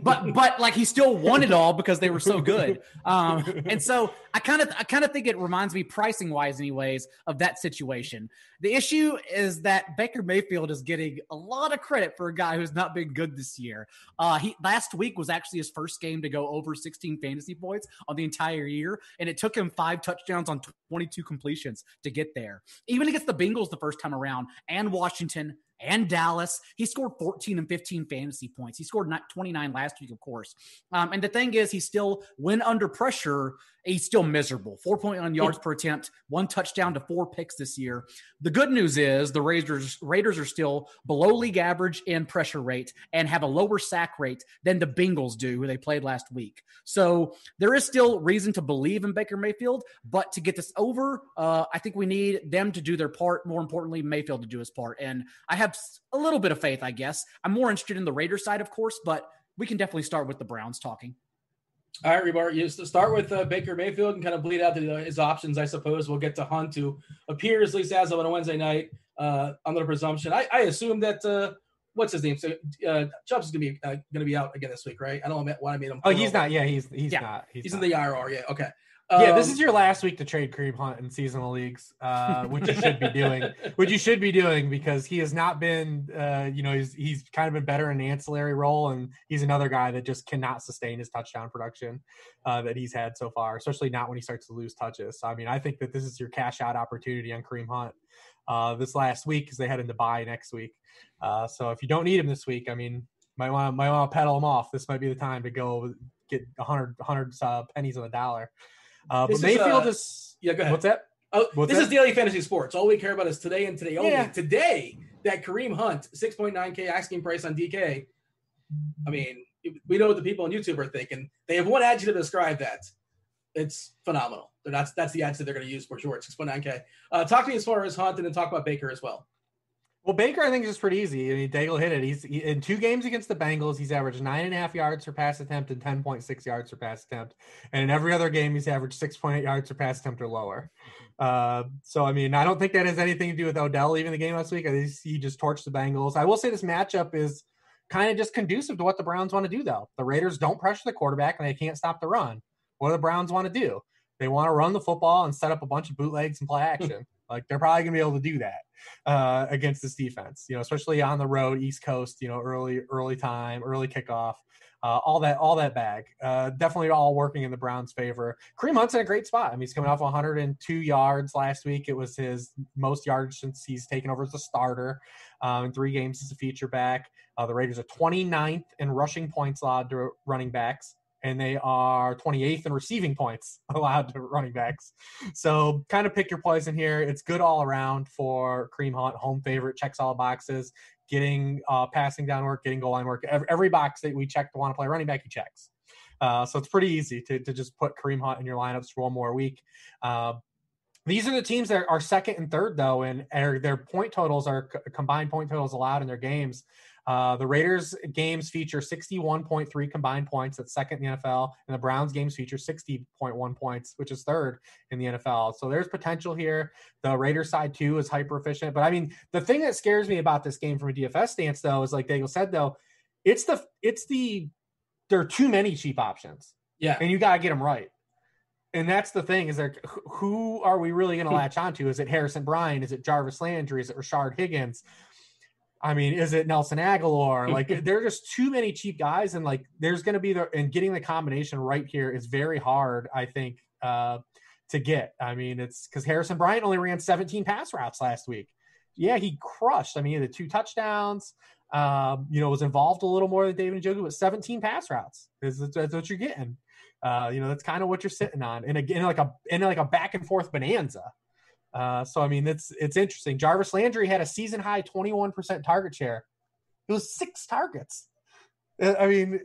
But like he still won it all because they were so good. And so I kind of think it reminds me pricing wise anyways of that situation. The issue is that Baker Mayfield is getting a lot of credit for a guy who's not been good this year. Last week was actually his first game to go over 16 fantasy points on the entire year. And it took him 5 touchdowns on 22 completions to get there. Even against the Bengals the first time around and Washington and Dallas, he scored 14 and 15 fantasy points. He scored 29 last week, of course. And the thing is, he still, when under pressure, he's still miserable. 4.9 yards per attempt, 1 touchdown to 4 picks this year. The good news is the Raiders are still below league average in pressure rate and have a lower sack rate than the Bengals do, who they played last week. So there is still reason to believe in Baker Mayfield, but to get this over, I think we need them to do their part. More importantly, Mayfield to do his part. And I have a little bit of faith, I guess. I'm more interested in the Raiders side, of course, but we can definitely start with the Browns talking. All right, Hribar, you start with Baker Mayfield and kind of bleed out his options, I suppose. We'll get to Hunt, who appears, at least as of on a Wednesday night, under the presumption. I assume that what's his name? So Chubb's going to be out again this week, right? I don't know why I made him. Oh, he's not. Yeah, he's not. He's in the IR. Yeah, okay. Yeah, this is your last week to trade Kareem Hunt in seasonal leagues, which you should be doing. Which you should be doing because he has not been, he's kind of been better in an ancillary role, and he's another guy that just cannot sustain his touchdown production that he's had so far, especially not when he starts to lose touches. So, I mean, I think that this is your cash out opportunity on Kareem Hunt this last week because they head into bye next week. So if you don't need him this week, I mean, might want to pedal him off. This might be the time to go get 100 pennies on the dollar. But Mayfield is go ahead. What's that? This is daily fantasy sports. All we care about is today and today only. Yeah. Today, that Kareem Hunt 6.9K asking price on DK. I mean, we know what the people on YouTube are thinking. They have one adjective to describe that. It's phenomenal. That's the adjective they're going to use for short. 6.9K. Talk to me as far as Hunt, and then talk about Baker as well. Well, Baker, I think, is just pretty easy. I mean, Daigle hit it. He's in 2 games against the Bengals. He's averaged 9.5 yards per pass attempt and 10.6 yards per pass attempt. And in every other game, he's averaged 6.8 yards per pass attempt or lower. So, I mean, I don't think that has anything to do with Odell leaving the game last week. I think he just torched the Bengals. I will say this matchup is kind of just conducive to what the Browns want to do, though. The Raiders don't pressure the quarterback, and they can't stop the run. What do the Browns want to do? They want to run the football and set up a bunch of bootlegs and play action. Like, they're probably going to be able to do that against this defense, especially on the road, East Coast, early time, early kickoff, all that bag. Definitely all working in the Browns' favor. Kareem Hunt's in a great spot. I mean, he's coming off 102 yards last week. It was his most yardage since he's taken over as a starter in 3 games as a feature back. The Raiders are 29th in rushing points allowed to running backs, and they are 28th in receiving points allowed to running backs. So kind of pick your poison here. It's good all around for Kareem Hunt, home favorite, checks all the boxes, getting passing down work, getting goal line work. Every box that we check to want to play running back, he checks. So it's pretty easy to just put Kareem Hunt in your lineups for one more week. These are the teams that are second and third, though, and their point totals are combined point totals allowed in their games. The Raiders games feature 61.3 combined points. That's second in the NFL. And the Browns games feature 60.1 points, which is third in the NFL. So there's potential here. The Raiders side, too, is hyper efficient. But, I mean, the thing that scares me about this game from a DFS stance, though, is like Daigle said, though, there are too many cheap options. Yeah. And you got to get them right. And that's the thing, is there, who are we really going to latch onto? Is it Harrison Bryant? Is it Jarvis Landry? Is it Rashard Higgins? I mean, is it Nelson Aguilar? Like, there are just too many cheap guys, and like, there's going to be and getting the combination right here is very hard, I think, to get. I mean, it's because Harrison Bryant only ran 17 pass routes last week. Yeah, he crushed. I mean, he had 2 touchdowns. Was involved a little more than David Njoku, but 17 pass routes. That's what you're getting. That's kind of what you're sitting on in like a back and forth bonanza. So, I mean, it's interesting. Jarvis Landry had a season high 21% target share. It was 6 targets. I mean,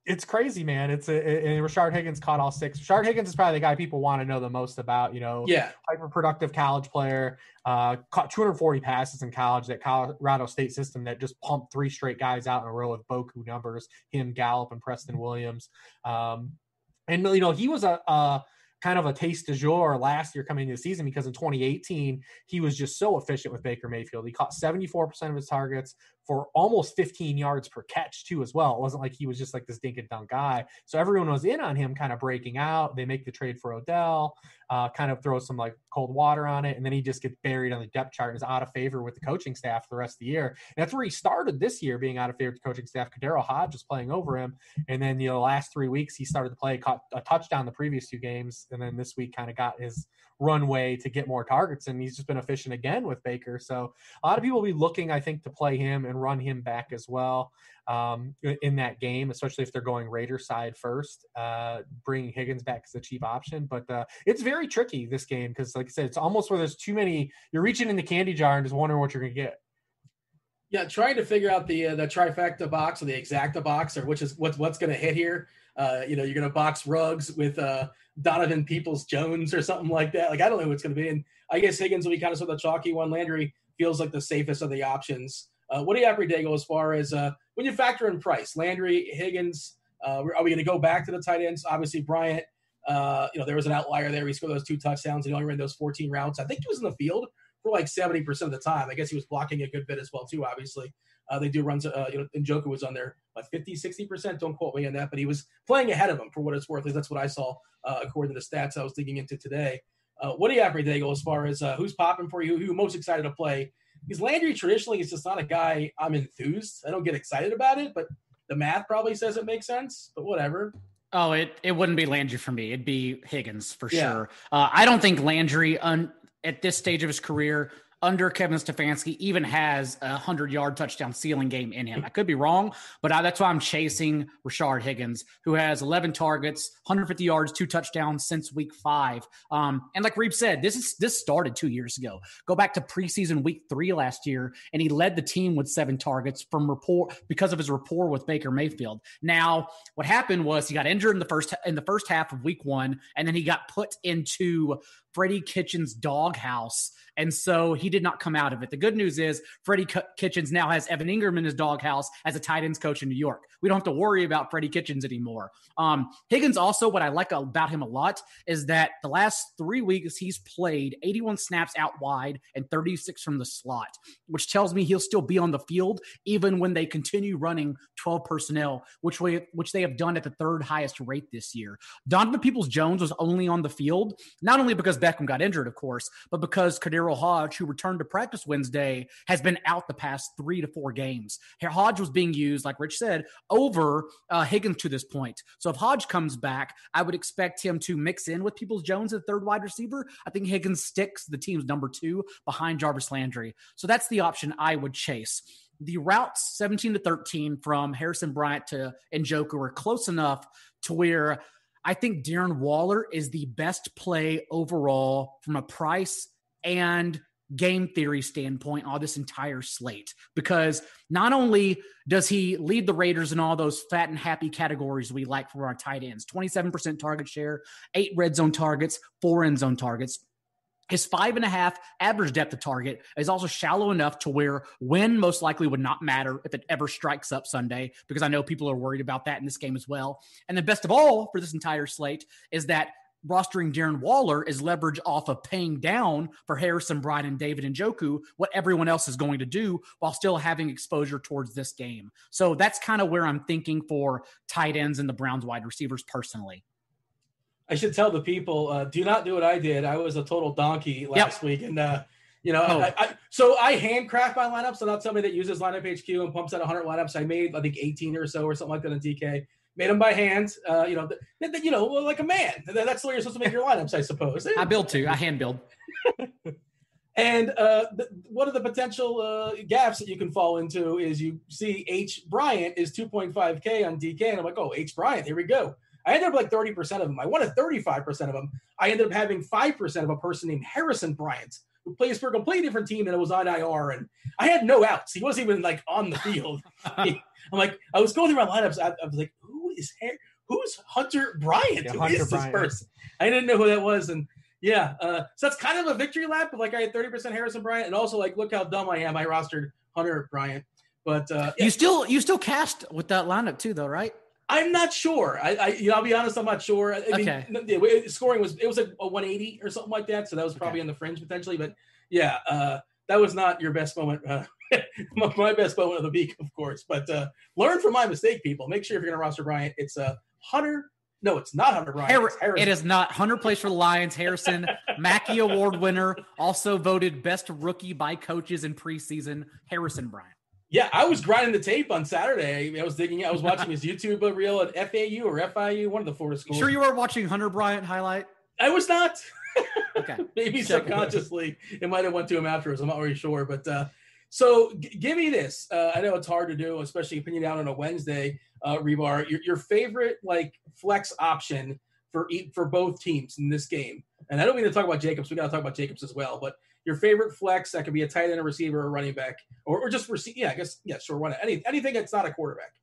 it's crazy, man. And Rashard Higgins caught all 6. Rashard Higgins is probably the guy people want to know the most about, hyper productive college player, caught 240 passes in college, that Colorado State system that just pumped 3 straight guys out in a row with Boku numbers, him, Gallup, and Preston Williams. And he was a kind of a taste du jour last year coming into the season, because in 2018, he was just so efficient with Baker Mayfield. He caught 74% of his targets for almost 15 yards per catch too, as well. It wasn't like he was just like this dink and dunk guy. So everyone was in on him kind of breaking out. They make the trade for Odell, kind of throw some like cold water on it. And then he just gets buried on the depth chart and is out of favor with the coaching staff for the rest of the year. And that's where he started this year, being out of favor with the coaching staff. Kadero Hodge was playing over him. And then, the last 3 weeks he started to play, caught a touchdown the previous 2 games, and then this week kind of got his runway to get more targets, and he's just been efficient again with Baker. So a lot of people will be looking, I think, to play him and run him back as well in that game, especially if they're going Raiders side first, bringing Higgins back as the cheap option. But it's very tricky, this game, because like I said, it's almost where there's too many, you're reaching in the candy jar and just wondering what you're going to get. Yeah, trying to figure out the trifecta box or the exacta box, or which is what's going to hit here. You're going to box Ruggs with Donovan Peoples-Jones or something like that. Like, I don't know who it's going to be. And I guess Higgins will be kind of sort of the chalky one. Landry feels like the safest of the options. What do you have for Daigle as far as when you factor in price? Landry, Higgins, are we going to go back to the tight ends? Obviously, Bryant, there was an outlier there. He scored those 2 touchdowns. And he only ran those 14 routes. I think he was in the field for like 70% of the time. I guess he was blocking a good bit as well, too, obviously. They do runs, Njoku was on there, 50, 60%. Don't quote me on that, but he was playing ahead of him for what it's worth. At least that's what I saw according to the stats I was digging into today. What do you have for Daigle as far as who's popping for you, who you're most excited to play? Because Landry traditionally is just not a guy I'm enthused. I don't get excited about it, but the math probably says it makes sense, but whatever. Oh, it wouldn't be Landry for me. It'd be Higgins for sure. I don't think Landry at this stage of his career under Kevin Stefanski even has a 100-yard touchdown ceiling game in him. I could be wrong, but that's why I'm chasing Rashard Higgins, who has 11 targets, 150 yards, 2 touchdowns since week 5. And like Reeb said, this started 2 years ago. Go back to preseason week 3 last year, and he led the team with 7 targets because of his rapport with Baker Mayfield. Now, what happened was he got injured in the first half of week 1, and then he got put into Freddie Kitchens' doghouse, and so he did not come out of it. The good news is Freddie Kitchens now has Evan Ingram in his doghouse as a tight ends coach in New York. We don't have to worry about Freddie Kitchens anymore. Higgins also, what I like about him a lot is that the last 3 weeks he's played 81 snaps out wide and 36 from the slot, which tells me he'll still be on the field even when they continue running 12 personnel, which they have done at the 3rd highest rate this year. Donovan Peoples-Jones was only on the field, not only because Beckham got injured, of course, but because Kadero Hodge, who returned to practice Wednesday, has been out the past 3 to 4 games. Hodge was being used, like Rich said, over Higgins to this point. So if Hodge comes back, I would expect him to mix in with Peoples-Jones as 3rd wide receiver. I think Higgins sticks the team's number 2 behind Jarvis Landry. So that's the option I would chase. The routes 17 to 13 from Harrison Bryant to Njoku are close enough to where I think Darren Waller is the best play overall from a price and game theory standpoint on this entire slate, because not only does he lead the Raiders in all those fat and happy categories we like for our tight ends, 27% target share, 8 red zone targets, 4 end zone targets. His 5.5 average depth of target is also shallow enough to where win most likely would not matter if it ever strikes up Sunday, because I know people are worried about that in this game as well. And the best of all for this entire slate is that rostering Darren Waller is leverage off of paying down for Harrison Bryant and David Njoku, what everyone else is going to do, while still having exposure towards this game. So that's kind of where I'm thinking for tight ends and the Browns wide receivers personally. I should tell the people, do not do what I did. I was a total donkey last week. And, so I handcraft my lineups. So not somebody that uses Lineup HQ and pumps out 100 lineups. I made, I think, 18 or so or something like that on DK. Made them by hand, like a man. That's the way you're supposed to make your lineups, I suppose. I hand build. And one of the potential gaffes that you can fall into is you see H. Bryant is 2.5K on DK. And I'm like, oh, H. Bryant, here we go. I ended up like 30% of them. I wanted 35% of them. I ended up having 5% of a person named Harrison Bryant, who plays for a completely different team, and it was on IR. And I had no outs. He wasn't even like on the field. I'm like, I was going through my lineups. I was like, who's Hunter Bryant? Yeah, who Hunter is this Bryant. person? I didn't know who that was. And so that's kind of a victory lap. But like I had 30% Harrison Bryant, and also like, look how dumb I am. I rostered Hunter Bryant. But you still cast with that lineup too, though, right? I'm not sure. I'll be honest. I'm not sure. I mean, scoring was like a 180 or something like that. So that was probably on the fringe potentially. But that was not your best moment. My best moment of the week, of course. But learn from my mistake, people. Make sure if you're going to roster Bryant, it's Hunter. No, it's not Hunter Bryant. It is not. Hunter plays for the Lions. Harrison, Mackey Award winner, also voted best rookie by coaches in preseason. Harrison Bryant. Yeah, I was grinding the tape on Saturday. I was watching his YouTube reel at FAU or FIU, one of the Florida schools. Sure you were watching Hunter Bryant highlight? I was not. Okay. Maybe subconsciously it might have went to him afterwards. I'm not really sure. But so give me this. I know it's hard to do, especially pinning down on a Wednesday, Hribar. Your favorite like flex option for both teams in this game. And I don't mean to talk about Jacobs. We got to talk about Jacobs as well. But your favorite flex, that could be a tight end, a receiver, or a running back, or just receive. Yeah, I guess, yeah, sure. Why not? Anything that's not a quarterback.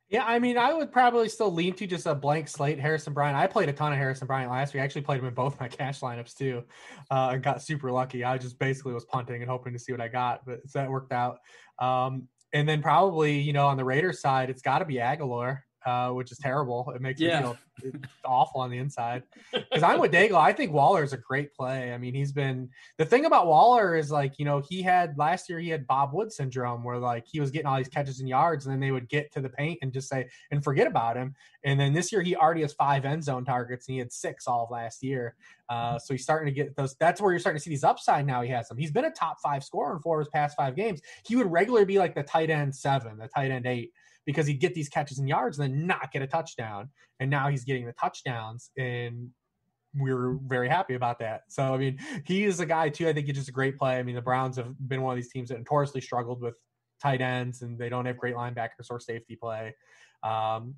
Yeah, I mean, I would probably still lean to just a blank slate, Harrison Bryant. I played a ton of Harrison Bryant last week. I actually played him in both my cash lineups too. I got super lucky. I just basically was punting and hoping to see what I got, but so that worked out. And then probably, on the Raiders side, it's got to be Aguilar, which is terrible. It makes me feel awful on the inside because I'm with Daigle. I think Waller is a great play. I mean, the thing about Waller is like, last year he had Bob Wood syndrome where like he was getting all these catches and yards and then they would get to the paint and just say, and forget about him. And then this year he already has 5 end zone targets and he had 6 all of last year. So he's starting to get those. That's where you're starting to see these upside now. He has them. He's been a top 5 scorer in 4 of his past 5 games. He would regularly be like the tight end 7, the tight end 8. Because he'd get these catches and yards and then not get a touchdown. And now he's getting the touchdowns, and we're very happy about that. So, I mean, he is a guy, too. I think he's just a great play. I mean, the Browns have been one of these teams that notoriously struggled with tight ends, and they don't have great linebackers or safety play.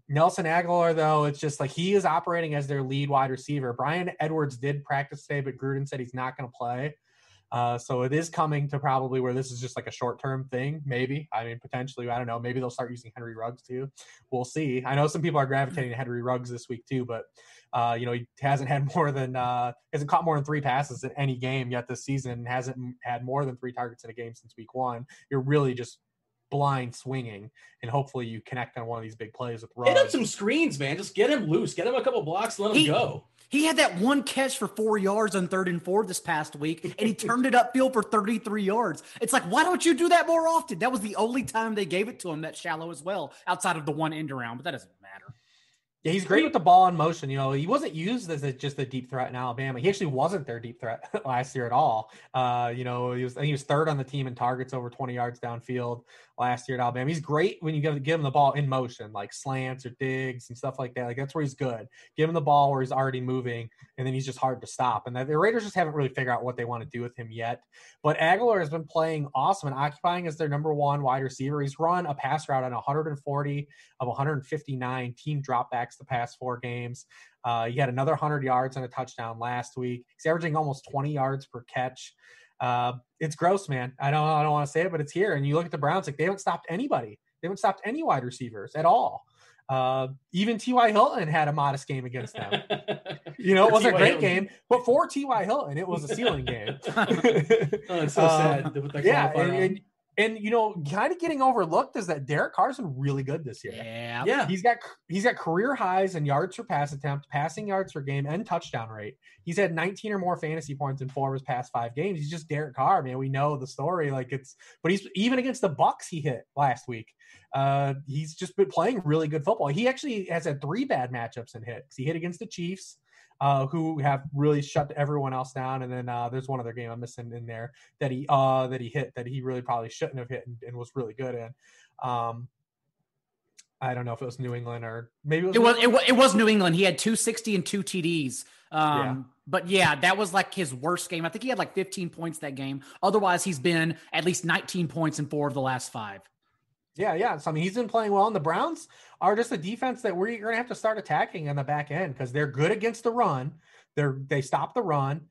Nelson Aguilar, though, it's just like he is operating as their lead wide receiver. Brian Edwards did practice today, but Gruden said he's not going to play. So it is coming to probably where this is just like a short-term thing, maybe. I mean, potentially, I don't know. Maybe they'll start using Henry Ruggs too. We'll see. I know some people are gravitating to Henry Ruggs this week too, but he hasn't caught more than 3 passes in any game yet this season. Hasn't had more than 3 targets in a game since week 1. You're really just blind swinging, and hopefully you connect on one of these big plays with Ruggs. Hit him some screens, man. Just get him loose. Get him a couple blocks. Let him go. He had that one catch for 4 yards on 3rd and 4 this past week, and he turned it upfield for 33 yards. It's like, why don't you do that more often? That was the only time they gave it to him that shallow as well, outside of the one end around, but that doesn't matter. Yeah, he's great with the ball in motion. He wasn't used as just a deep threat in Alabama. He actually wasn't their deep threat last year at all. He was 3rd on the team in targets over 20 yards downfield last year at Alabama. He's great when you give him the ball in motion, like slants or digs and stuff like that. Like that's where he's good. Give him the ball where he's already moving, and then he's just hard to stop. And the Raiders just haven't really figured out what they want to do with him yet. But Aguilar has been playing awesome and occupying as their number 1 wide receiver. He's run a pass route on 140 of 159 team dropbacks the past 4 games. He had another 100 yards and a touchdown last week. He's averaging almost 20 yards per catch. It's gross, man. I don't want to say it, but it's here. And you look at the Browns, like they haven't stopped anybody. They haven't stopped any wide receivers at all. Even T.Y. Hilton had a modest game against them. It wasn't a great game, but for T.Y. Hilton, it was a ceiling game. It's so sad. And kind of getting overlooked is that Derek Carr's been really good this year. Yeah. He's got career highs in yards per pass attempt, passing yards per game, and touchdown rate. He's had 19 or more fantasy points in 4 of his past 5 games. He's just Derek Carr, man. We know the story. But he's even against the Bucs he hit last week. He's just been playing really good football. He actually has had 3 bad matchups and hit. He hit against the Chiefs, who have really shut everyone else down. And then there's one other game I'm missing in there that he hit that he really probably shouldn't have hit and was really good in. I don't know if it was New England or maybe it was New England. He had 260 and 2 TDs. But yeah, that was like his worst game. I think he had like 15 points that game. Otherwise, he's been at least 19 points in 4 of the last 5. Yeah. So, I mean, he's been playing well, and the Browns are just a defense that we're going to have to start attacking on the back end because they're good against the run. They stop the run,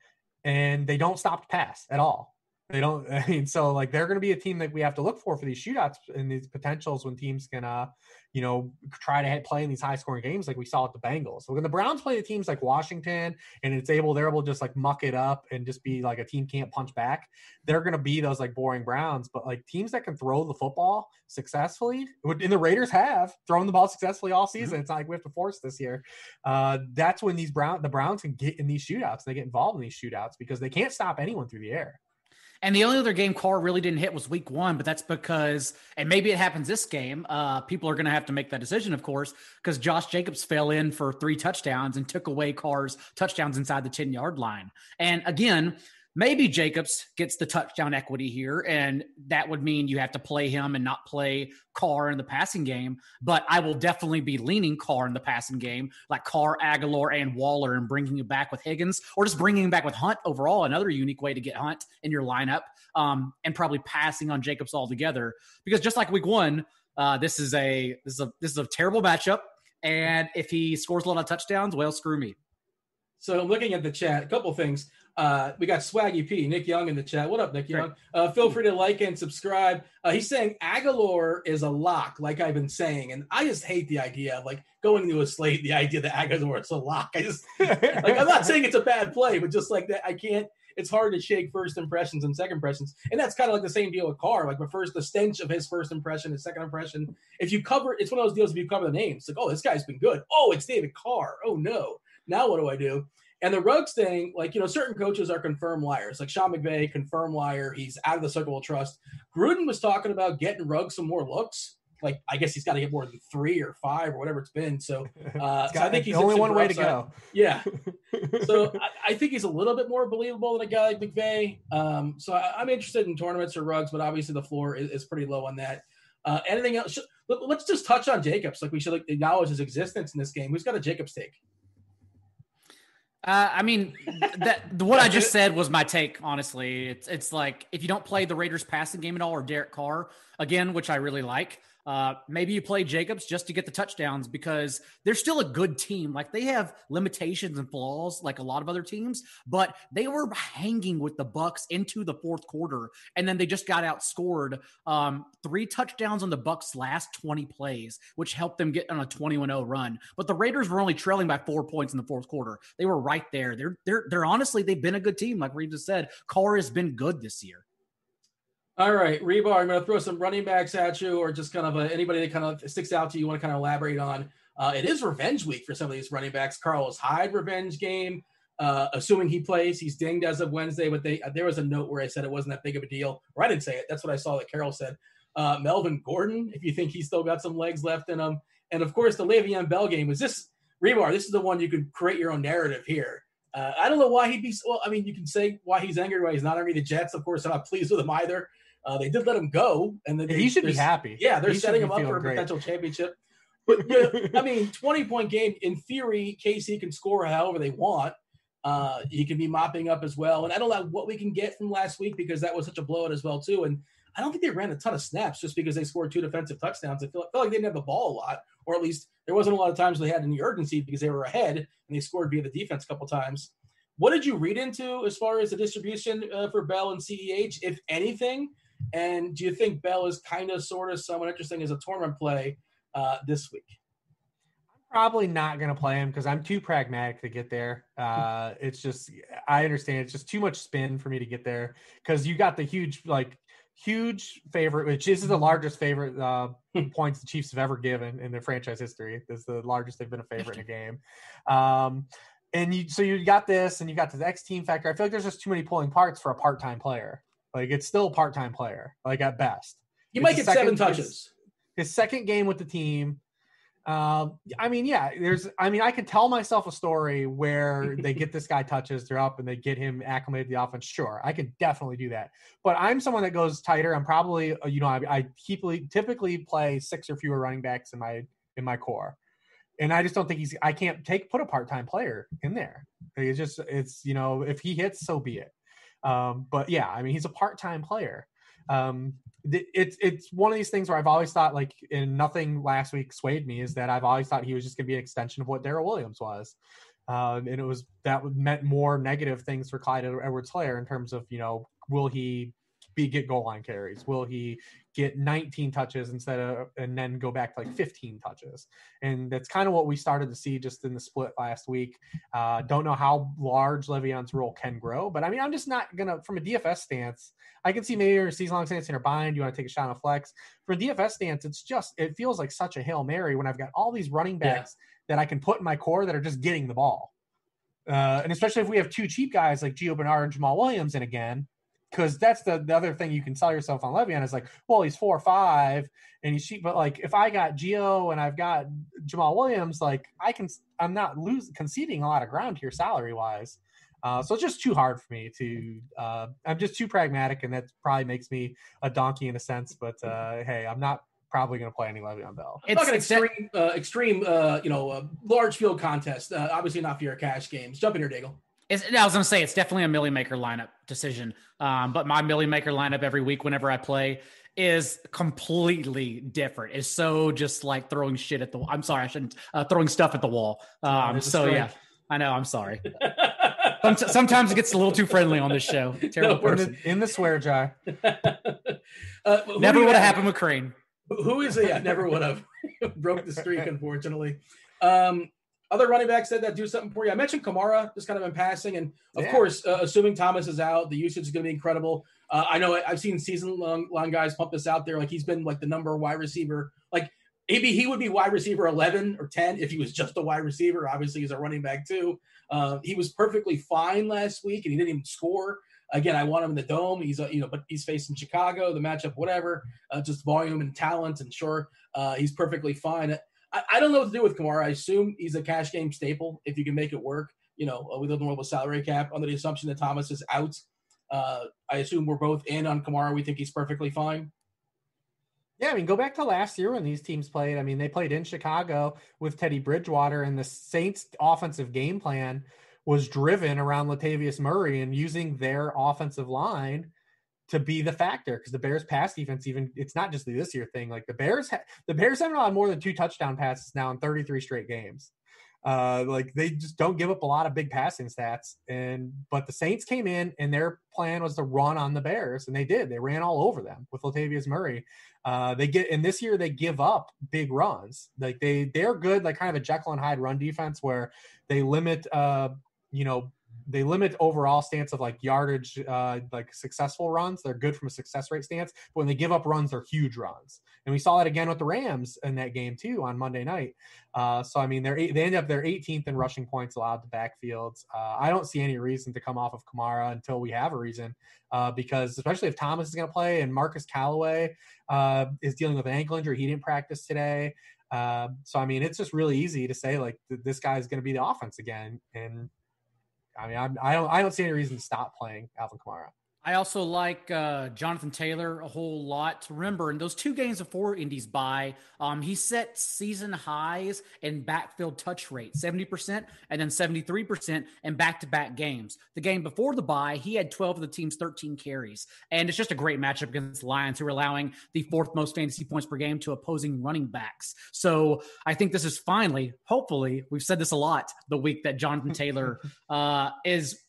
and they don't stop the pass at all. They don't. I mean, so like they're going to be a team that we have to look for these shootouts and these potentials when teams can, try to play in these high scoring games like we saw at the Bengals. So when the Browns play the teams like Washington and they're able to just like muck it up and just be like a team can't punch back, they're going to be those like boring Browns. But like teams that can throw the football successfully, and the Raiders have thrown the ball successfully all season. It's not like we have to force this year. That's when the Browns can get in these shootouts. They get involved in these shootouts because they can't stop anyone through the air. And the only other game Carr really didn't hit was week 1, but that's because, and maybe it happens this game, people are going to have to make that decision, of course, because Josh Jacobs fell in for 3 touchdowns and took away Carr's touchdowns inside the 10-yard line. And again, Maybe Jacobs gets the touchdown equity here, and that would mean you have to play him and not play Carr in the passing game. But I will definitely be leaning Carr in the passing game, like Carr, Aguilar, and Waller, and bringing him back with Higgins, or just bringing him back with Hunt overall, another unique way to get Hunt in your lineup, and probably passing on Jacobs altogether. Because just like week 1, this is a terrible matchup, and if he scores a lot of touchdowns, well, screw me. So looking at the chat, a couple things. We got Swaggy P, Nick Young in the chat. What up, Nick Young? Feel free to like and subscribe. He's saying Aguilar is a lock, like I've been saying. And I just hate the idea of like going into a slate, the idea that Aguilar is a lock. I just like, I'm not saying it's a bad play, but just like that, I can't. It's hard to shake first impressions and second impressions. And that's kind of like the same deal with Carr. Like the stench of his first impression, his second impression. If you cover, it's one of those deals if you cover the names. Like, oh, this guy's been good. Oh, it's David Carr. Oh, no. Now what do I do? And the Ruggs thing, like, certain coaches are confirmed liars. Like Sean McVay, confirmed liar. He's out of the circle of trust. Gruden was talking about getting Ruggs some more looks. Like, I guess he's got to get more than 3 or 5 or whatever it's been. So, so I think he's only one way to go. Yeah. So I think he's a little bit more believable than a guy like McVay. So I'm interested in tournaments or Ruggs, but obviously the floor is pretty low on that. Anything else? Let's just touch on Jacobs. Like, we should acknowledge his existence in this game. Who's got a Jacobs take? I mean, what I just said was my take, honestly. It's like, if you don't play the Raiders passing game at all, or Derek Carr, again, which I really like, maybe you play Jacobs just to get the touchdowns, because they're still a good team. Like, they have limitations and flaws like a lot of other teams, but they were hanging with the Bucs into the fourth quarter, and then they just got outscored. 3 touchdowns on the Bucs' last 20 plays, which helped them get on a 21-0 run. But the Raiders were only trailing by 4 points in the fourth quarter. They were right there. They're honestly, they've been a good team. Like Reeves just said, Carr has been good this year. All right, Hribar, I'm going to throw some running backs at you, or just kind of anybody that kind of sticks out to you want to kind of elaborate on. It is revenge week for some of these running backs. Carlos Hyde revenge game, assuming he plays. He's dinged as of Wednesday, but there was a note where I said it wasn't that big of a deal. Or I didn't say it. That's what I saw that Carol said. Melvin Gordon, if you think he's still got some legs left in him. And, of course, the Le'Veon Bell game. Was this – Hribar, this is the one you could create your own narrative here. I don't know why he'd be – well, I mean, you can say why he's angry, why he's not angry. The Jets, of course, are not pleased with him either. They did let him go, and then he should be happy. Yeah, they're setting him up for a potential championship. But I mean, 20-point game in theory. KC can score however they want. He can be mopping up as well. And I don't know what we can get from last week, because that was such a blowout as well too. And I don't think they ran a ton of snaps just because they scored 2 defensive touchdowns. I felt like they didn't have the ball a lot, or at least there wasn't a lot of times they had any urgency because they were ahead and they scored via the defense a couple times. What did you read into as far as the distribution for Bell and CEH, if anything? And do you think Bell is kind of sort of somewhat interesting as a tournament play this week? I'm probably not going to play him because I'm too pragmatic to get there. It's just, I understand it's just too much spin for me to get there, because you got the huge favorite, which is the largest favorite points the Chiefs have ever given in their franchise history. This is the largest they've been a favorite in a game. So you got this, and you got the X team factor. I feel like there's just too many pulling parts for a part-time player. Like, it's still a part-time player, like, at best. You might get 7 touches. His second game with the team. I could tell myself a story where they get this guy touches, they're up, and they get him acclimated to the offense. Sure, I could definitely do that. But I'm someone that goes tighter. I'm probably, I typically play 6 or fewer running backs in my core. And I just don't think I can't put a part-time player in there. If he hits, so be it. But yeah, I mean, he's a part-time player. It's one of these things where I've always thought, like, and nothing last week swayed me, is that I've always thought he was just going to be an extension of what Darrell Williams was. And meant more negative things for Clyde Edwards-Helaire in terms of, will he get goal line carries? Will he get 19 touches and then go back to like 15 touches? And that's kind of what we started to see just in the split last week. Don't know how large Le'Veon's role can grow, but I mean, I'm just not going to, from a DFS stance, I can see maybe a season-long stance in your bind. You want to take a shot on a flex. From a DFS stance, it feels like such a Hail Mary when I've got all these running backs that I can put in my core that are just getting the ball. And especially if we have 2 cheap guys like Gio Bernard and Jamal Williams in again, because that's the other thing you can sell yourself on Le'Veon is like, well, he's 4-5 and he's cheap. But like, if I got Gio and I've got Jamal Williams, like I'm not conceding a lot of ground here salary wise. So it's just too hard for me to. I'm just too pragmatic, and that probably makes me a donkey in a sense. But hey, I'm not probably going to play any Le'Veon Bell. It's not an extreme, large field contest. Obviously not for your cash games. Jump in here, Daigle. I was going to say it's definitely a Millie Maker lineup decision. But my Millie Maker lineup every week whenever I play is completely different. It's so just like throwing shit at the. I'm sorry, I shouldn't throwing stuff at the wall. So yeah, I know. I'm sorry. Sometimes it gets a little too friendly on this show. Terrible person in the swear jar. Never would have happened with Crane. Who is it? Yeah, never would have. Broke the streak, unfortunately. Other running backs that do something for you. I mentioned Kamara just kind of in passing. And, of course, assuming Thomas is out, the usage is going to be incredible. I know I've seen season-long guys pump this out there. Like, he's been, like, the number wide receiver. Like, maybe he would be wide receiver 11 or 10 if he was just a wide receiver. Obviously, he's a running back, too. He was perfectly fine last week, and he didn't even score. Again, I want him in the dome. He's, but he's facing Chicago, the matchup, whatever, just volume and talent. And sure, he's perfectly fine. I don't know what to do with Kamara. I assume he's a cash game staple if you can make it work, with a normal salary cap under the assumption that Thomas is out. I assume we're both in on Kamara. We think he's perfectly fine. Yeah, I mean, go back to last year when these teams played. I mean, they played in Chicago with Teddy Bridgewater, and the Saints' offensive game plan was driven around Latavius Murray and using their offensive line to be the factor, because the Bears pass defense, it's not just this year thing. Like the Bears haven't allowed more than 2 touchdown passes now in 33 straight games. Like they just don't give up a lot of big passing stats. But the Saints came in and their plan was to run on the Bears, and they did. They ran all over them with Latavius Murray. And this year they give up big runs. Like they're good, like kind of a Jekyll and Hyde run defense where they limit they limit overall stance of like yardage, like successful runs. They're good from a success rate stance, but when they give up runs, they're huge runs. And we saw that again with the Rams in that game too on Monday night. So, I mean, they end up their 18th in rushing points allowed to backfields. I don't see any reason to come off of Kamara until we have a reason, because especially if Thomas is going to play and Marcus Callaway is dealing with an ankle injury. He didn't practice today. So, I mean, it's just really easy to say like this guy is going to be the offense again. And I mean, I don't see any reason to stop playing Alvin Kamara. I also like Jonathan Taylor a whole lot. Remember, in those 2 games before Indy's bye, he set season highs in backfield touch rate, 70% and then 73% in back-to-back games. The game before the bye, he had 12 of the team's 13 carries. And it's just a great matchup against the Lions, who are allowing the 4th most fantasy points per game to opposing running backs. So I think this is finally, hopefully, we've said this a lot, the week that Jonathan Taylor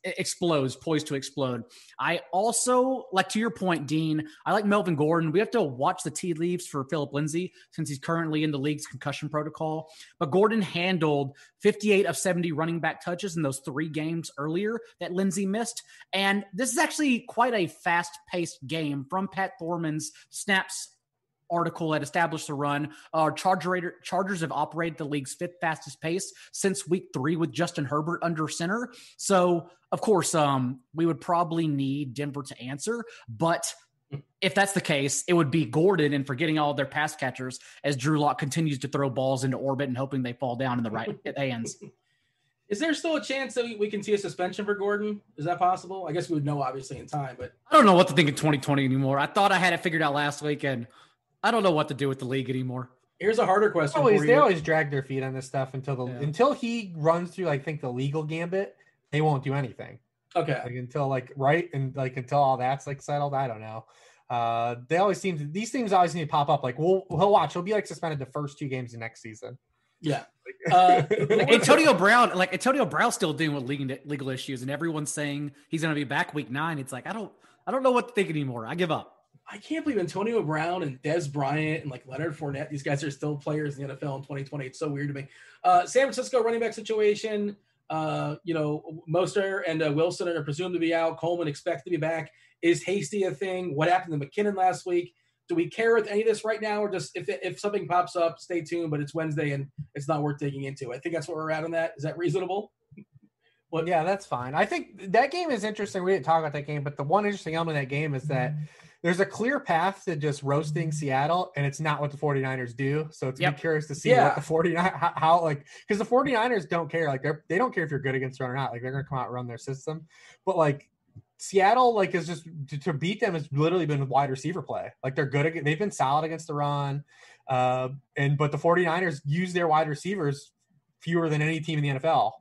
explodes, poised to explode. I also, like to your point, Dean, I like Melvin Gordon. We have to watch the tea leaves for Phillip Lindsay since he's currently in the league's concussion protocol. But Gordon handled 58 of 70 running back touches in those 3 games earlier that Lindsay missed. And this is actually quite a fast-paced game from Pat Thorman's Snaps article that established the run. Chargers have operated the league's 5th fastest pace since week 3 with Justin Herbert under center. So, of course, we would probably need Denver to answer. But if that's the case, it would be Gordon and forgetting all their pass catchers as Drew Lock continues to throw balls into orbit and hoping they fall down in the right hands. Is there still a chance that we can see a suspension for Gordon? Is that possible? I guess we would know, obviously, in time. But I don't know what to think in 2020 anymore. I thought I had it figured out last week, and I don't know what to do with the league anymore. Here's a harder question for you. They always drag their feet on this stuff until he runs through, I think, the legal gambit. They won't do anything. Okay. Until all that's like settled. I don't know. These things always need to pop up. Like he'll be like suspended the first 2 games of next season. Yeah. Antonio Brown's still dealing with legal issues, and everyone's saying he's going to be back week 9. It's like I don't know what to think anymore. I give up. I can't believe Antonio Brown and Des Bryant and like Leonard Fournette, these guys are still players in the NFL in 2020. It's so weird to me. San Francisco running back situation, Mostert and Wilson are presumed to be out. Coleman expected to be back. Is Hasty a thing? What happened to McKinnon last week? Do we care with any of this right now, or just if something pops up, stay tuned, but it's Wednesday and it's not worth digging into? I think that's where we're at on that. Is that reasonable? Yeah, that's fine. I think that game is interesting. We didn't talk about that game, but the one interesting element of that game is that there's a clear path to just roasting Seattle, and it's not what the 49ers do. So it's be curious to see what the 49 how like, because the 49ers don't care. Like they don't care if you're good against run or not. Like they're gonna come out and run their system. But like Seattle, like is just to beat them has literally been wide receiver play. Like they're good against, they've been solid against the run. But the 49ers use their wide receivers fewer than any team in the NFL.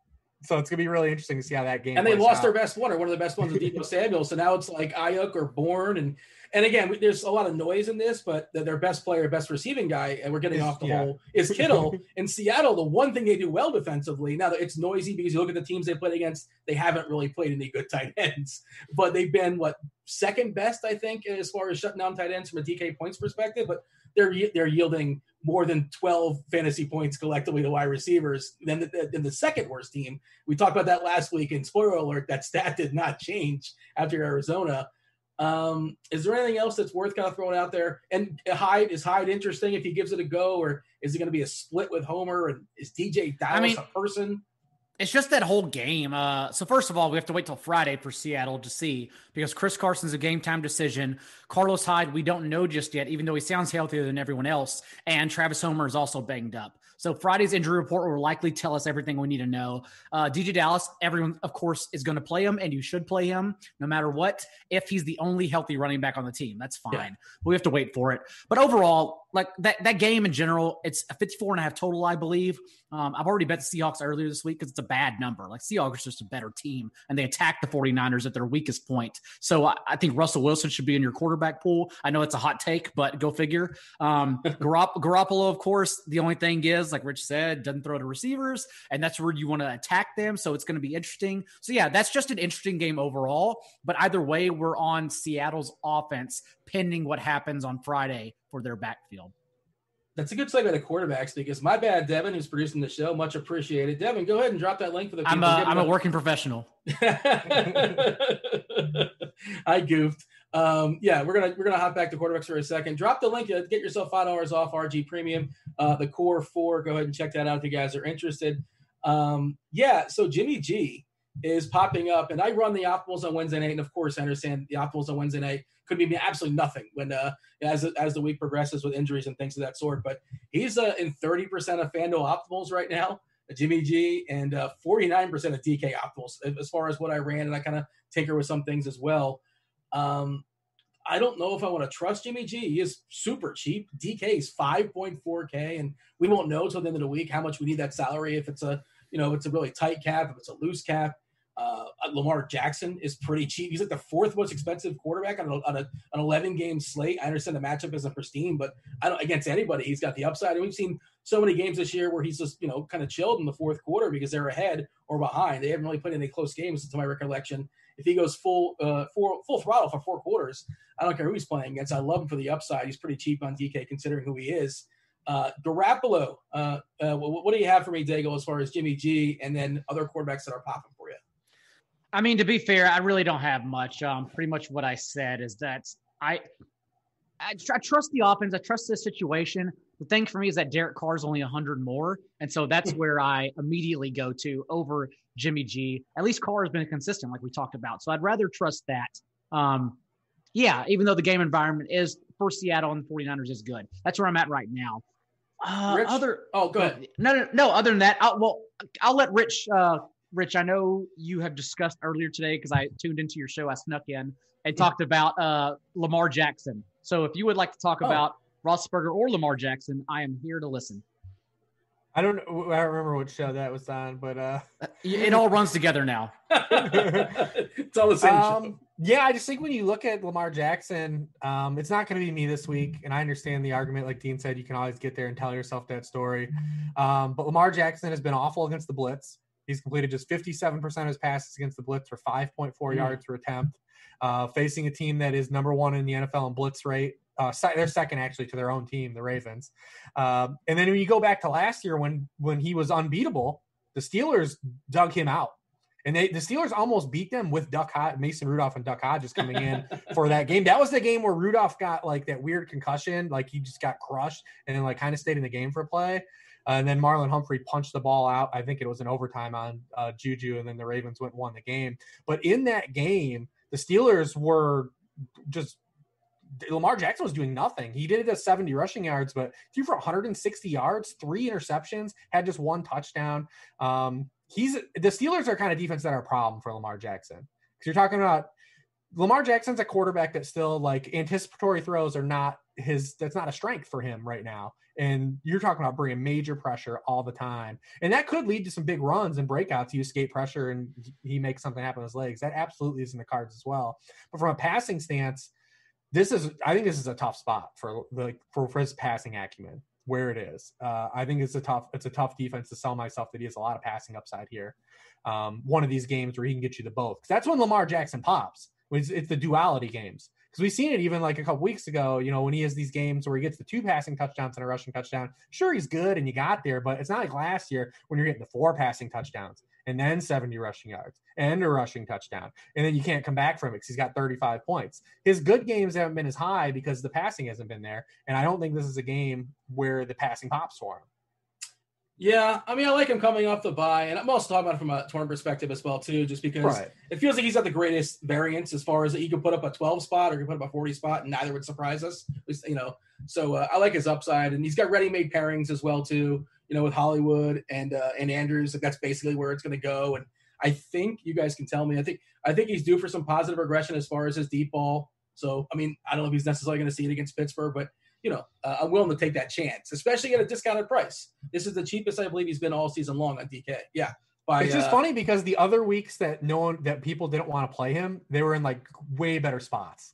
So it's going to be really interesting to see how that game And they lost out. their best one, or one of the best ones with Dean Shavelson. So now it's like Ayuk or Bourne. And again, there's a lot of noise in this, but their best player, best receiving guy, and we're getting off the hole, is Kittle. In Seattle, the one thing they do well defensively, now it's noisy because you look at the teams they played against, they haven't really played any good tight ends. But they've been, second best, I think, as far as shutting down tight ends from a DK points perspective. But they're yielding more than 12 fantasy points collectively to wide receivers than the second worst team. We talked about that last week, and spoiler alert, that stat did not change after Arizona. Is there anything else that's worth kind of throwing out there? And is Hyde interesting if he gives it a go, or is it going to be a split with Homer? And is DJ Dallas a person? It's just that whole game. So first of all, we have to wait till Friday for Seattle to see, because Chris Carson's a game time decision. Carlos Hyde, we don't know just yet, even though he sounds healthier than everyone else. And Travis Homer is also banged up. So Friday's injury report will likely tell us everything we need to know. DJ Dallas, everyone, of course, is going to play him, and you should play him no matter what. If he's the only healthy running back on the team, that's fine. Yeah. But we have to wait for it. But overall, like that game in general, it's a 54.5 total, I believe. I've already bet the Seahawks earlier this week because it's a bad number. Like Seahawks are just a better team, and they attack the 49ers at their weakest point. So I think Russell Wilson should be in your quarterback pool. I know it's a hot take, but go figure. Garoppolo, of course, the only thing is, like Rich said, doesn't throw to receivers, and that's where you want to attack them. So it's going to be interesting. So yeah, that's just an interesting game overall. But either way, we're on Seattle's offense pending what happens on Friday for their backfield. That's a good segue to quarterbacks, because my bad, Devin, who's producing the show, much appreciated. Devin, go ahead and drop that link for the people. I'm a working professional. I goofed. We're gonna hop back to quarterbacks for a second. Drop the link. Get yourself $5 off RG Premium, the Core 4. Go ahead and check that out if you guys are interested. So Jimmy G is popping up, and I run the optimals on Wednesday night, and of course I understand the optimals on Wednesday night could mean absolutely nothing when as the week progresses with injuries and things of that sort. But he's in 30% of FanDuel optimals right now, Jimmy G, and 49% of DK optimals as far as what I ran, and I kind of tinker with some things as well. I don't know if I want to trust Jimmy G. He is super cheap. DK is 5.4K, and we won't know until the end of the week how much we need that salary, if it's a really tight cap, if it's a loose cap. Lamar Jackson is pretty cheap. He's like the fourth most expensive quarterback on an 11-game slate. I understand the matchup isn't pristine, but against anybody, he's got the upside. And we've seen so many games this year where he's just, kind of chilled in the fourth quarter because they're ahead or behind. They haven't really played any close games, to my recollection. If he goes full throttle for 4 quarters, I don't care who he's playing against. I love him for the upside. He's pretty cheap on DK considering who he is. Garoppolo, what do you have for me, Daigle, as far as Jimmy G and then other quarterbacks that are popping for you? I mean, to be fair, I really don't have much. Pretty much what I said is that I trust the offense. I trust this situation. The thing for me is that Derek Carr is only 100 more. And so that's where I immediately go to over Jimmy G. At least Carr has been consistent, like we talked about. So I'd rather trust that. Even though the game environment is for Seattle and the 49ers is good. That's where I'm at right now. Go ahead. No. Other than that, I'll let Rich. Rich, I know you have discussed earlier today, because I tuned into your show. I snuck in and talked about Lamar Jackson. So if you would like to talk about Roethlisberger or Lamar Jackson, I am here to listen. I don't remember what show that was on, but it all runs together now. It's all the same show. Yeah, I just think when you look at Lamar Jackson, it's not going to be me this week. And I understand the argument, like Dean said, you can always get there and tell yourself that story. But Lamar Jackson has been awful against the blitz. He's completed just 57% of his passes against the blitz for 5.4 yards per attempt, facing a team that is number 1 in the NFL in blitz rate. They're second, actually, to their own team, the Ravens. And then when you go back to last year when he was unbeatable, the Steelers dug him out. And the Steelers almost beat them with Mason Rudolph and Duck Hodges coming in for that game. That was the game where Rudolph got like that weird concussion, like he just got crushed and then like kind of stayed in the game for a play. And then Marlon Humphrey punched the ball out. I think it was an overtime on Juju, and then the Ravens won the game. But in that game, the Steelers were just Lamar Jackson was doing nothing. He did it at 70 rushing yards, but threw for 160 yards, 3 interceptions, had just 1 touchdown. The Steelers are kind of defense that are a problem for Lamar Jackson, because you're talking about Lamar Jackson's a quarterback that still, like, anticipatory throws are not that's not a strength for him right now. And you're talking about bringing major pressure all the time. And that could lead to some big runs and breakouts. You escape pressure and he makes something happen with his legs. That absolutely is in the cards as well. But from a passing stance, I think this is a tough spot for his passing acumen where it is. I think it's a tough defense to sell myself that he has a lot of passing upside here. One of these games where he can get you the both. Because that's when Lamar Jackson pops. It's the duality games. Because we've seen it even like a couple weeks ago, when he has these games where he gets the 2 passing touchdowns and a rushing touchdown. Sure, he's good and you got there, but it's not like last year when you're getting the 4 passing touchdowns and then 70 rushing yards and a rushing touchdown. And then you can't come back from it because he's got 35 points. His good games haven't been as high because the passing hasn't been there. And I don't think this is a game where the passing pops for him. Yeah, I mean, I like him coming off the bye, and I'm also talking about it from a torn perspective as well, too, just because It feels like he's got the greatest variance as far as he could put up a 12 spot or he could put up a 40 spot, and neither would surprise us. So I like his upside, and he's got ready-made pairings as well, too, with Hollywood and Andrews. Like, that's basically where it's going to go, and I think you guys can tell me. I think he's due for some positive regression as far as his deep ball. So, I mean, I don't know if he's necessarily going to see it against Pittsburgh, but I'm willing to take that chance, especially at a discounted price. This is the cheapest I believe he's been all season long on DK. Yeah. It's just funny because the other weeks that people didn't want to play him, they were in like way better spots.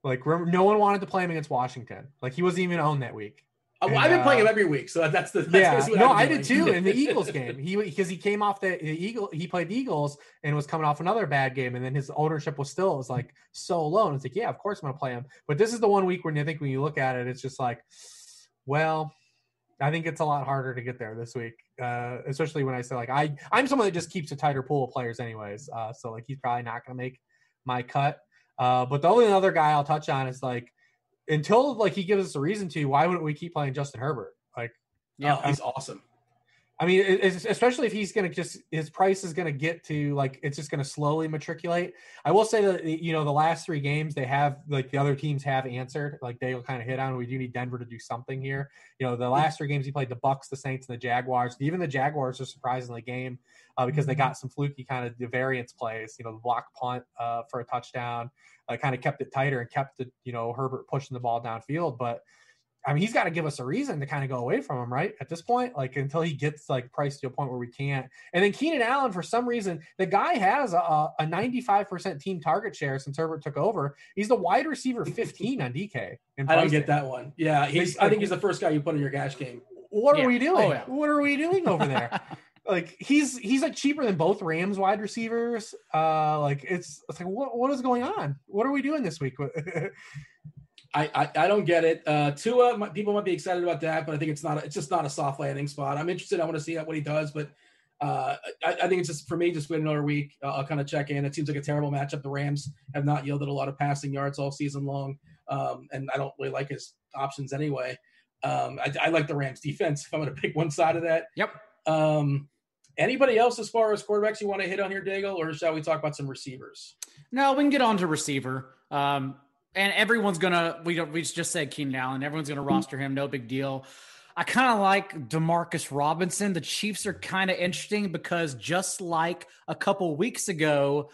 Like, remember, no one wanted to play him against Washington. Like, he wasn't even owned that week. I've been playing him every week, so that's I did too in the Eagles game. Because he came off the he played the Eagles and was coming off another bad game, and then his ownership was like so low. And it's like, yeah, of course I'm gonna play him. But this is the one week when you look at it, it's just like, well, I think it's a lot harder to get there this week, especially when I say like I'm someone that just keeps a tighter pool of players anyways. So like he's probably not gonna make my cut. But the only other guy I'll touch on is like, until like he gives us a reason to, why wouldn't we keep playing Justin Herbert? Like, yeah, he's awesome. I mean, especially if he's going to his price is going to get to like, it's just going to slowly matriculate. I will say that, the last 3 games they have, like the other teams have answered, like Daigle kind of hit on, we do need Denver to do something here. The last 3 games he played the Bucs, the Saints, and the Jaguars. Even the Jaguars are surprisingly game because they got some fluky kind of variance plays, the block punt for a touchdown, kind of kept it tighter and kept the, Herbert pushing the ball downfield. But I mean, he's got to give us a reason to kind of go away from him, right? At this point, like until he gets like priced to a point where we can't. And then Keenan Allen, for some reason, the guy has a 95% team target share since Herbert took over. He's the wide receiver 15 on DK. I don't get that one. Yeah, I think he's the first guy you put in your cash game. What are we doing? Oh, yeah. What are we doing over there? Like he's like cheaper than both Rams wide receivers. Like it's like what is going on? What are we doing this week? I don't get it. Tua, people might be excited about that, but I think it's just not a soft landing spot. I'm interested. I want to see what he does, but I think it's just for me, just wait another week. I'll kind of check in. It seems like a terrible matchup. The Rams have not yielded a lot of passing yards all season long, and I don't really like his options anyway. I like the Rams defense if I'm going to pick one side of that. Yep. Anybody else as far as quarterbacks you want to hit on here, Daigle, or shall we talk about some receivers? No, we can get on to receiver. And everyone's we just said Keenan Allen. Everyone's going to roster him. No big deal. I kind of like Demarcus Robinson. The Chiefs are kind of interesting because just like a couple weeks ago,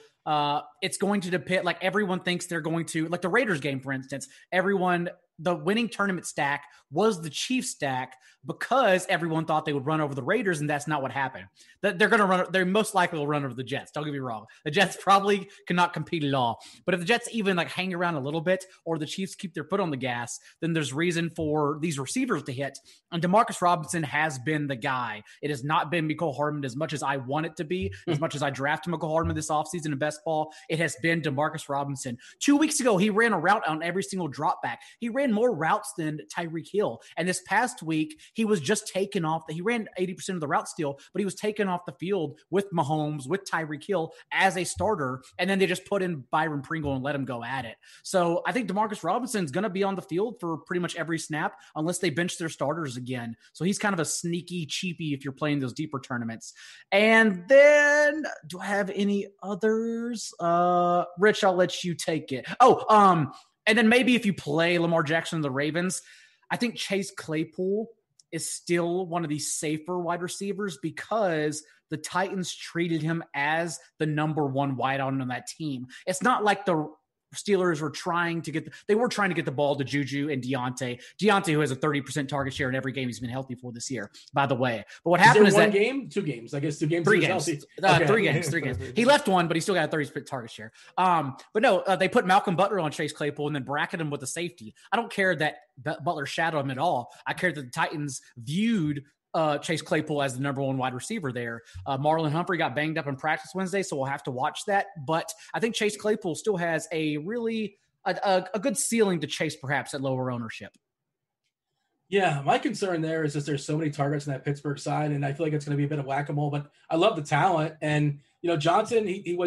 it's going to depend. Like everyone thinks they're going to, like the Raiders game, for instance, the winning tournament stack was the Chiefs stack because everyone thought they would run over the Raiders, and that's not what happened. They're most likely will run over the Jets. Don't get me wrong. The Jets probably cannot compete at all. But if the Jets even like hang around a little bit or the Chiefs keep their foot on the gas, then there's reason for these receivers to hit. And Demarcus Robinson has been the guy. It has not been Mecole Hardman as much as I want it to be, as much as I drafted Mecole Hardman this offseason in best ball. It has been Demarcus Robinson. 2 weeks ago, he ran a route on every single drop back. He ran more routes than Tyreek Hill. And this past week, he was just taken off. He ran 80% of the route steal, but he was taken off the field with Mahomes, with Tyreek Hill as a starter. And then they just put in Byron Pringle and let him go at it. So I think Demarcus Robinson is going to be on the field for pretty much every snap unless they bench their starters again. So he's kind of a sneaky cheapie if you're playing those deeper tournaments. And then do I have any others? Rich, I'll let you take it. And then maybe if you play Lamar Jackson and the Ravens, I think Chase Claypool is still one of the safer wide receivers because the Titans treated him as the number one wideout on that team. It's not like the Steelers were trying to get the ball to Juju and Deontay, who has a 30% target share in every game he's been healthy for this year, by the way. But what happened is one game, 2 games, I guess 2 games, 3 games, okay. 3 games. He left one, but he still got a 30% target share. But no, they put Malcolm Butler on Chase Claypool and then bracketed him with a safety. I don't care that Butler shadowed him at all. I care that the Titans viewed Chase Claypool as the number one wide receiver there. Marlon Humphrey got banged up in practice Wednesday, so we'll have to watch that. But I think Chase Claypool still has a really a good ceiling to chase perhaps at lower ownership. Yeah, my concern there is just there's so many targets on that Pittsburgh side, and I feel like it's going to be a bit of whack-a-mole, but I love the talent. And, Johnson, he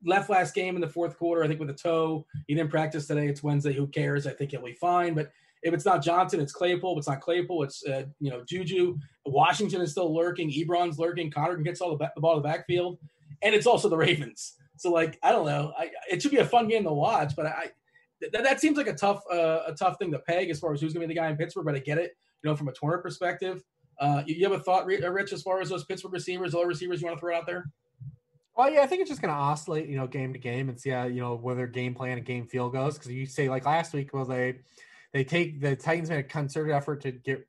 left last game in the fourth quarter, I think, with a toe. He didn't practice today. It's Wednesday. Who cares? I think he'll be fine. But if it's not Johnson, it's Claypool. If it's not Claypool, it's, Juju. Washington is still lurking. Ebron's lurking. Connor can get the ball to the backfield. And it's also the Ravens. So, I don't know. It should be a fun game to watch, but that seems like a tough thing to peg as far as who's going to be the guy in Pittsburgh, but I get it, from a tournament perspective. You have a thought, Rich, as far as those Pittsburgh receivers, other receivers you want to throw out there? Well, yeah, I think it's just going to oscillate, game to game and see how, whether game plan and game feel goes. Because you say like last week, well, the Titans made a concerted effort to get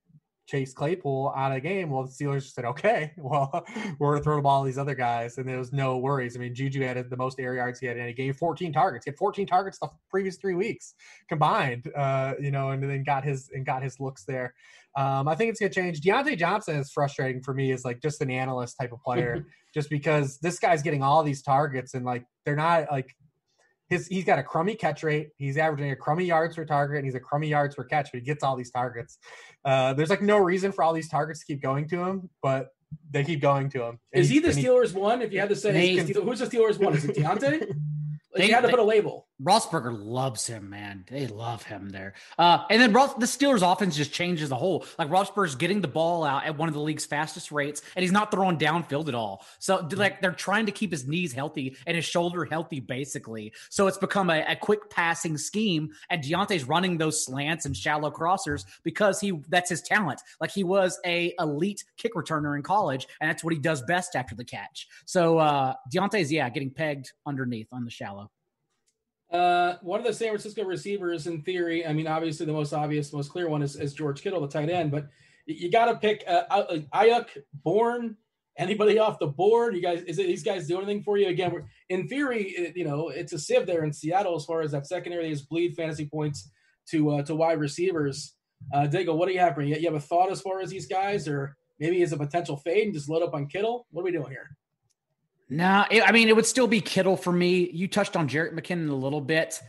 Chase Claypool out of the game. Well, the Steelers said, okay, well, we're going to throw the ball to these other guys. And there was no worries. I mean, Juju had the most air yards he had in any game, 14 targets. He had 14 targets the previous 3 weeks combined, and then got his looks there. I think it's going to change. Deontay Johnson is frustrating for me as like just an analyst type of player, just because this guy's getting all these targets and like, they're not like, he's got a crummy catch rate. He's averaging a crummy yards per target, and he's a crummy yards per catch, but he gets all these targets. There's like no reason for all these targets to keep going to him, but they keep going to him. Is he the Steelers one? If you had to say, who's the Steelers one? Is it Deontay? You had to put a label. Roethlisberger loves him, man. They love him there. And then the Steelers' offense just changes the whole. Like Roethlisberger's getting the ball out at one of the league's fastest rates, and he's not throwing downfield at all. So like they're trying to keep his knees healthy and his shoulder healthy, basically. So it's become a quick passing scheme, and Deontay's running those slants and shallow crossers because that's his talent. Like he was a elite kick returner in college, and that's what he does best after the catch. So Deontay's getting pegged underneath on the shallow. One of the San Francisco receivers, in theory, I mean, obviously the most obvious, most clear one is George Kittle, the tight end, but you got to pick Ayuk, Bourne, anybody off the board. You guys, these guys do anything for you? Again, in theory, it's a sieve there in Seattle as far as that secondary is bleed fantasy points to wide receivers. Daigle, what do you have for you? You have a thought as far as these guys, or maybe is a potential fade and just load up on Kittle? What are we doing here? No, it would still be Kittle for me. You touched on Jerick McKinnon a little bit.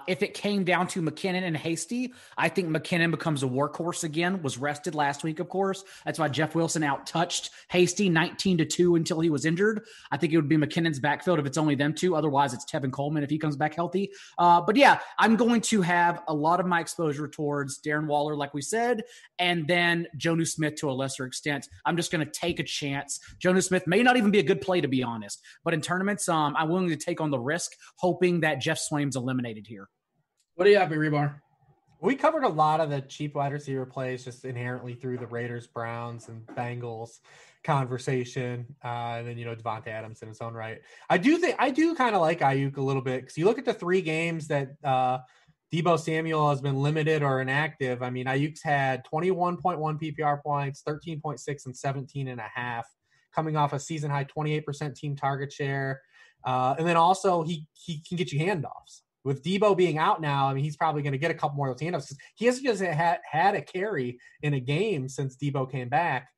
If it came down to McKinnon and Hasty, I think McKinnon becomes a workhorse again. Was rested last week, of course. That's why Jeff Wilson out-touched Hasty 19-2 until he was injured. I think it would be McKinnon's backfield if it's only them two. Otherwise, it's Tevin Coleman if he comes back healthy. But yeah, I'm going to have a lot of my exposure towards Darren Waller, like we said, and then Jonnu Smith to a lesser extent. I'm just going to take a chance. Jonnu Smith may not even be a good play, to be honest. But in tournaments, I'm willing to take on the risk, hoping that Jeff Swaim's eliminated here. What do you have, Hribar? We covered a lot of the cheap wide receiver plays just inherently through the Raiders, Browns, and Bengals conversation. And then, Devontae Adams in his own right. I do kind of like Ayuk a little bit because you look at the 3 games that Deebo Samuel has been limited or inactive. I mean, Ayuk's had 21.1 PPR points, 13.6 and 17.5. Coming off a season high 28% team target share. And then also he can get you handoffs. With Deebo being out now, I mean, he's probably going to get a couple more of those handoffs because he hasn't just had a carry in a game since Deebo came back,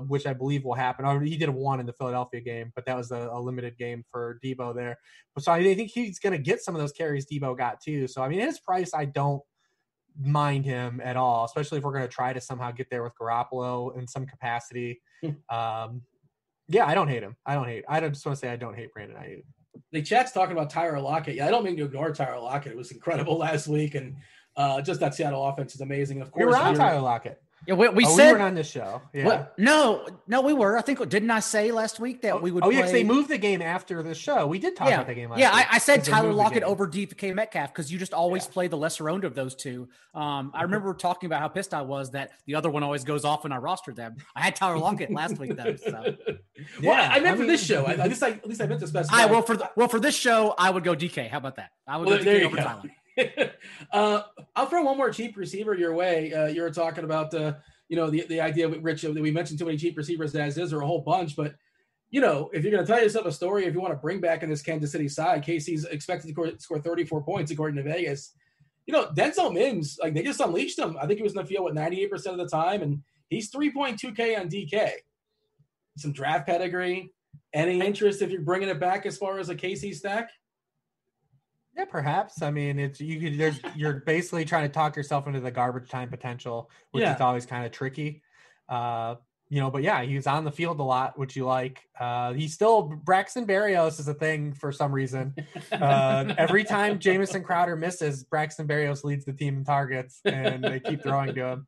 which I believe will happen. Or he did one in the Philadelphia game, but that was a limited game for Deebo there. So I think he's going to get some of those carries Deebo got too. So, I mean, his price, I don't mind him at all, especially if we're going to try to somehow get there with Garoppolo in some capacity. Yeah, I don't hate him. I just want to say I don't hate Brandon Ayuk. The chat's talking about Tyler Lockett. Yeah, I don't mean to ignore Tyler Lockett. It was incredible last week, and just that Seattle offense is amazing. Of course, you're on Tyler Lockett. Yeah, we we said weren't on this show. Yeah. No, we were. I think didn't I say last week that we would? Oh, yeah, because they moved the game after the show. We did talk about the game last week. Yeah, I said Tyler Lockett over DK Metcalf because you just always play the lesser owned of those two. I remember talking about how pissed I was that the other one always goes off when I rostered them. I had Tyler Lockett last week though. So. Well, I meant for this show. At least I meant to specify. For this show, I would go DK. How about that? I would go DK over Tyler. I'll throw one more cheap receiver your way. You were talking about the idea with Rich that we mentioned too many cheap receivers as is, or a whole bunch. But if you're going to tell yourself a story, if you want to bring back in this Kansas City side, KC's expected to score 34 points according to Vegas. Denzel Mims, like they just unleashed him. I think he was in the field 98% of the time, and he's 3.2K on DK. Some draft pedigree. Any interest if you're bringing it back as far as a KC stack? Yeah, perhaps. I mean, you're basically trying to talk yourself into the garbage time potential, which is always kind of tricky. But yeah, he's on the field a lot, which you like. He's still Braxton Berrios is a thing for some reason. Every time Jamison Crowder misses, Braxton Berrios leads the team in targets, and they keep throwing to him.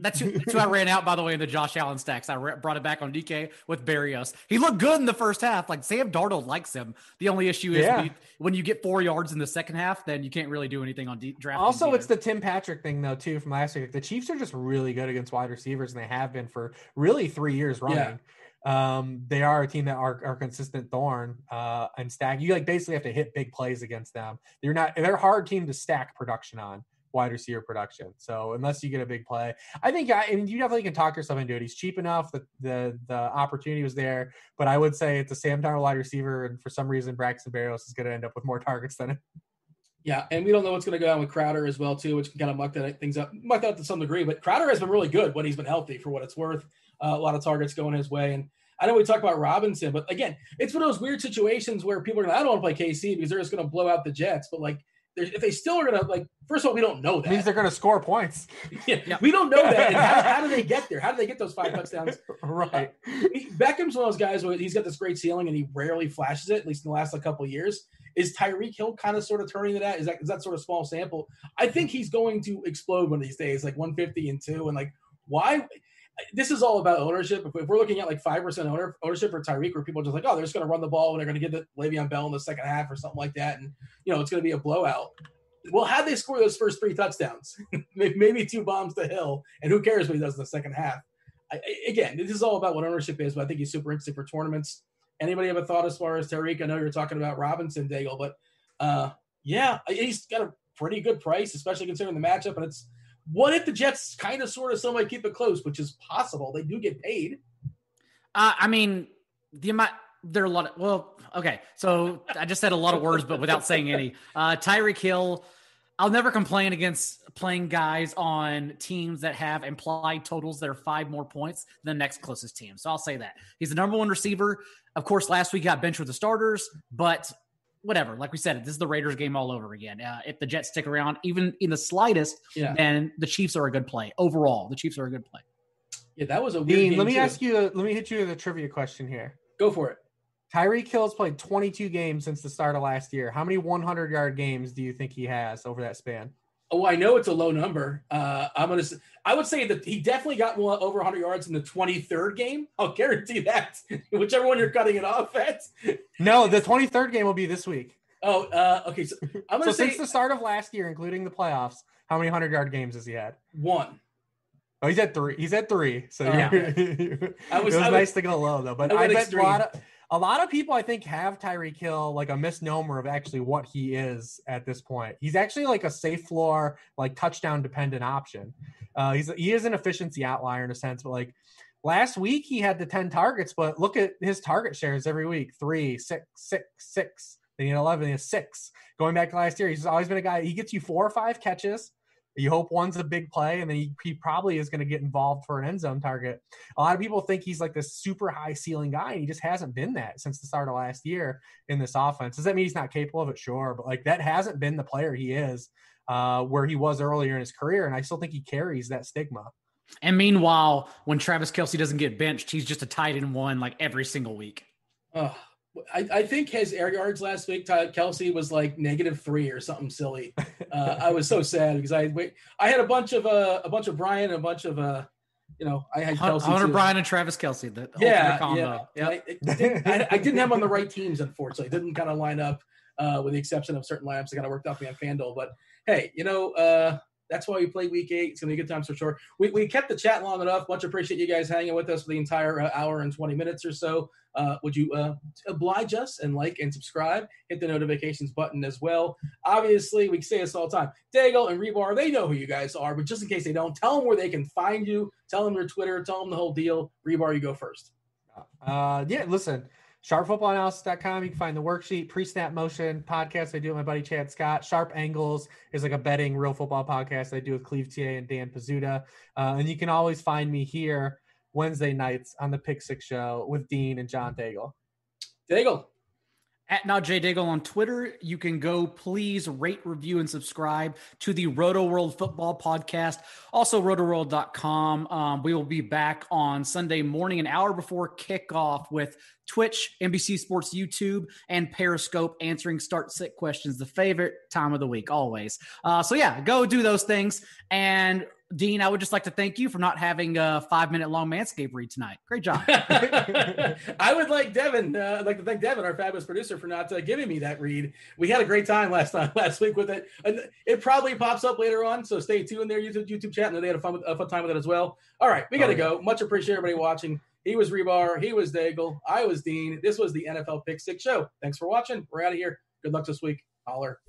That's who I ran out, by the way, in the Josh Allen stacks. I brought it back on DK with Berrios. He looked good in the first half. Like Sam Darnold likes him. The only issue is when you get 4 yards in the second half, then you can't really do anything on draft. Also, it's the Tim Patrick thing though too from last week. The Chiefs are just really good against wide receivers, and they have been for really 3 years running. They are a team that are consistent thorn and stack. You basically have to hit big plays against them. They're a hard team to stack production on, wide receiver production. So unless you get a big play, I think you definitely can talk yourself into it. He's cheap enough that the opportunity was there, but I would say it's a Sam Darnold wide receiver, and for some reason Braxton Berrios is going to end up with more targets than him. Yeah, and we don't know what's going to go on with Crowder as well too, which can kind of muck out to some degree. But Crowder has been really good when he's been healthy, for what it's worth. A lot of targets going his way. And I know we talk about Robinson, but again, it's one of those weird situations where people are going to, I don't want to play KC because they're just going to blow out the Jets. But if they still are going to, first of all, we don't know that. It means they're going to score points. We don't know that. And how do they get there? How do they get those 5 touchdowns? Right. Beckham's one of those guys where he's got this great ceiling and he rarely flashes it, at least in the last couple of years. Is Tyreek Hill kind of sort of turning to that? Is that sort of small sample? I think he's going to explode one of these days, 150 and 2. And why? This is all about ownership. If we're looking at 5% ownership for Tyreek, where people are just they're just going to run the ball and they're going to get Le'Veon Bell in the second half or something like that. And, it's going to be a blowout. Well, how'd they score those first 3 touchdowns? Maybe 2 bombs to Hill. And who cares what he does in the second half? Again, this is all about what ownership is, but I think he's super interesting for tournaments. Anybody have a thought as far as Tyreek? I know you're talking about Robinson, Daigle, but he's got a pretty good price, especially considering the matchup. And it's what if the Jets kind of sort of somebody keep it close, which is possible. They do get paid. I mean, the amount there are a lot of okay. So I just said a lot of words, but without saying any. Tyreek Hill, I'll never complain against playing guys on teams that have implied totals that are 5 more points than the next closest team. So I'll say that. He's the number 1 receiver. Of course, last week got benched with the starters, but whatever. Like we said, this is the Raiders game all over again. If the Jets stick around, even in the slightest, then the Chiefs are a good play. Overall, the Chiefs are a good play. Yeah, that was a weird Dean, game let me hit you with a trivia question here. Go for it. Tyreek Hill's played 22 games since the start of last year. How many 100-yard games do you think he has over that span? Oh, I know it's a low number. I would say that he definitely got over 100 yards in the 23rd game. I'll guarantee that. Whichever one you're cutting it off at. No, the 23rd game will be this week. Oh, okay. So I'm going to say since the start of last year, including the playoffs, how many 100-yard games has he had? 1. Oh, he's at 3. He's at 3. So it was I nice to go low though. But I bet a lot of people, I think, have Tyreek Hill a misnomer of actually what he is at this point. He's actually a safe floor, touchdown dependent option. He is an efficiency outlier in a sense, but last week he had the 10 targets, but look at his target shares every week: 3, 6, 6, 6. Then he had 11, he has 6. Going back to last year, he's always been a guy. He gets you 4 or 5 catches. You hope one's a big play, and then he probably is going to get involved for an end zone target. A lot of people think he's this super high ceiling guy, and he just hasn't been that since the start of last year in this offense. Does that mean he's not capable of it? Sure. But that hasn't been the player he is where he was earlier in his career. And I still think he carries that stigma. And meanwhile, when Travis Kelce doesn't get benched, he's just a tight end 1 every single week. Oh, I think his air yards last week, Kelsey, was like -3 or something silly. I was so sad because I had a bunch of Brian and a bunch of I had Kelsey Hunter too. Brian and Travis Kelsey. The combo. Yeah. I didn't have him on the right teams, unfortunately. It didn't kind of line up, with the exception of certain lineups that kind of worked out for me on FanDuel. But hey, that's why we play week 8. It's going to be a good time for sure. We kept the chat long enough. Much appreciate you guys hanging with us for the entire hour and 20 minutes or so. Would you oblige us and like and subscribe? Hit the notifications button as well. Obviously, we say this all the time. Daigle and Hribar, they know who you guys are, but just in case they don't, tell them where they can find you. Tell them your Twitter. Tell them the whole deal. Hribar, you go first. Listen. SharpFootballAnalysis.com. You can find the worksheet, pre-snap motion podcast I do with my buddy Chad Scott. Sharp Angles is like a betting real football podcast I do with Cleve TA and Dan Pizzuta. And you can always find me here Wednesday nights on the Pick Six Show with Dean and John Daigle. Daigle. At NotJDaigle on Twitter. You can go please rate, review, and subscribe to the Roto World Football Podcast. Also, rotoworld.com. We will be back on Sunday morning, an hour before kickoff, with Twitch, NBC Sports YouTube, and Periscope answering start-sit questions, the favorite time of the week, always. Go do those things. And Dean, I would just like to thank you for not having a 5-minute-long Manscaped read tonight. Great job. I would like Devin. I'd like to thank Devin, our fabulous producer, for not giving me that read. We had a great time last week with it. And it probably pops up later on, so stay tuned in their YouTube chat. And they had a fun time with it as well. All right, we got to go. Much appreciate everybody watching. He was Hribar. He was Daigle. I was Dean. This was the NFL Pick Six Show. Thanks for watching. We're out of here. Good luck this week. Holler.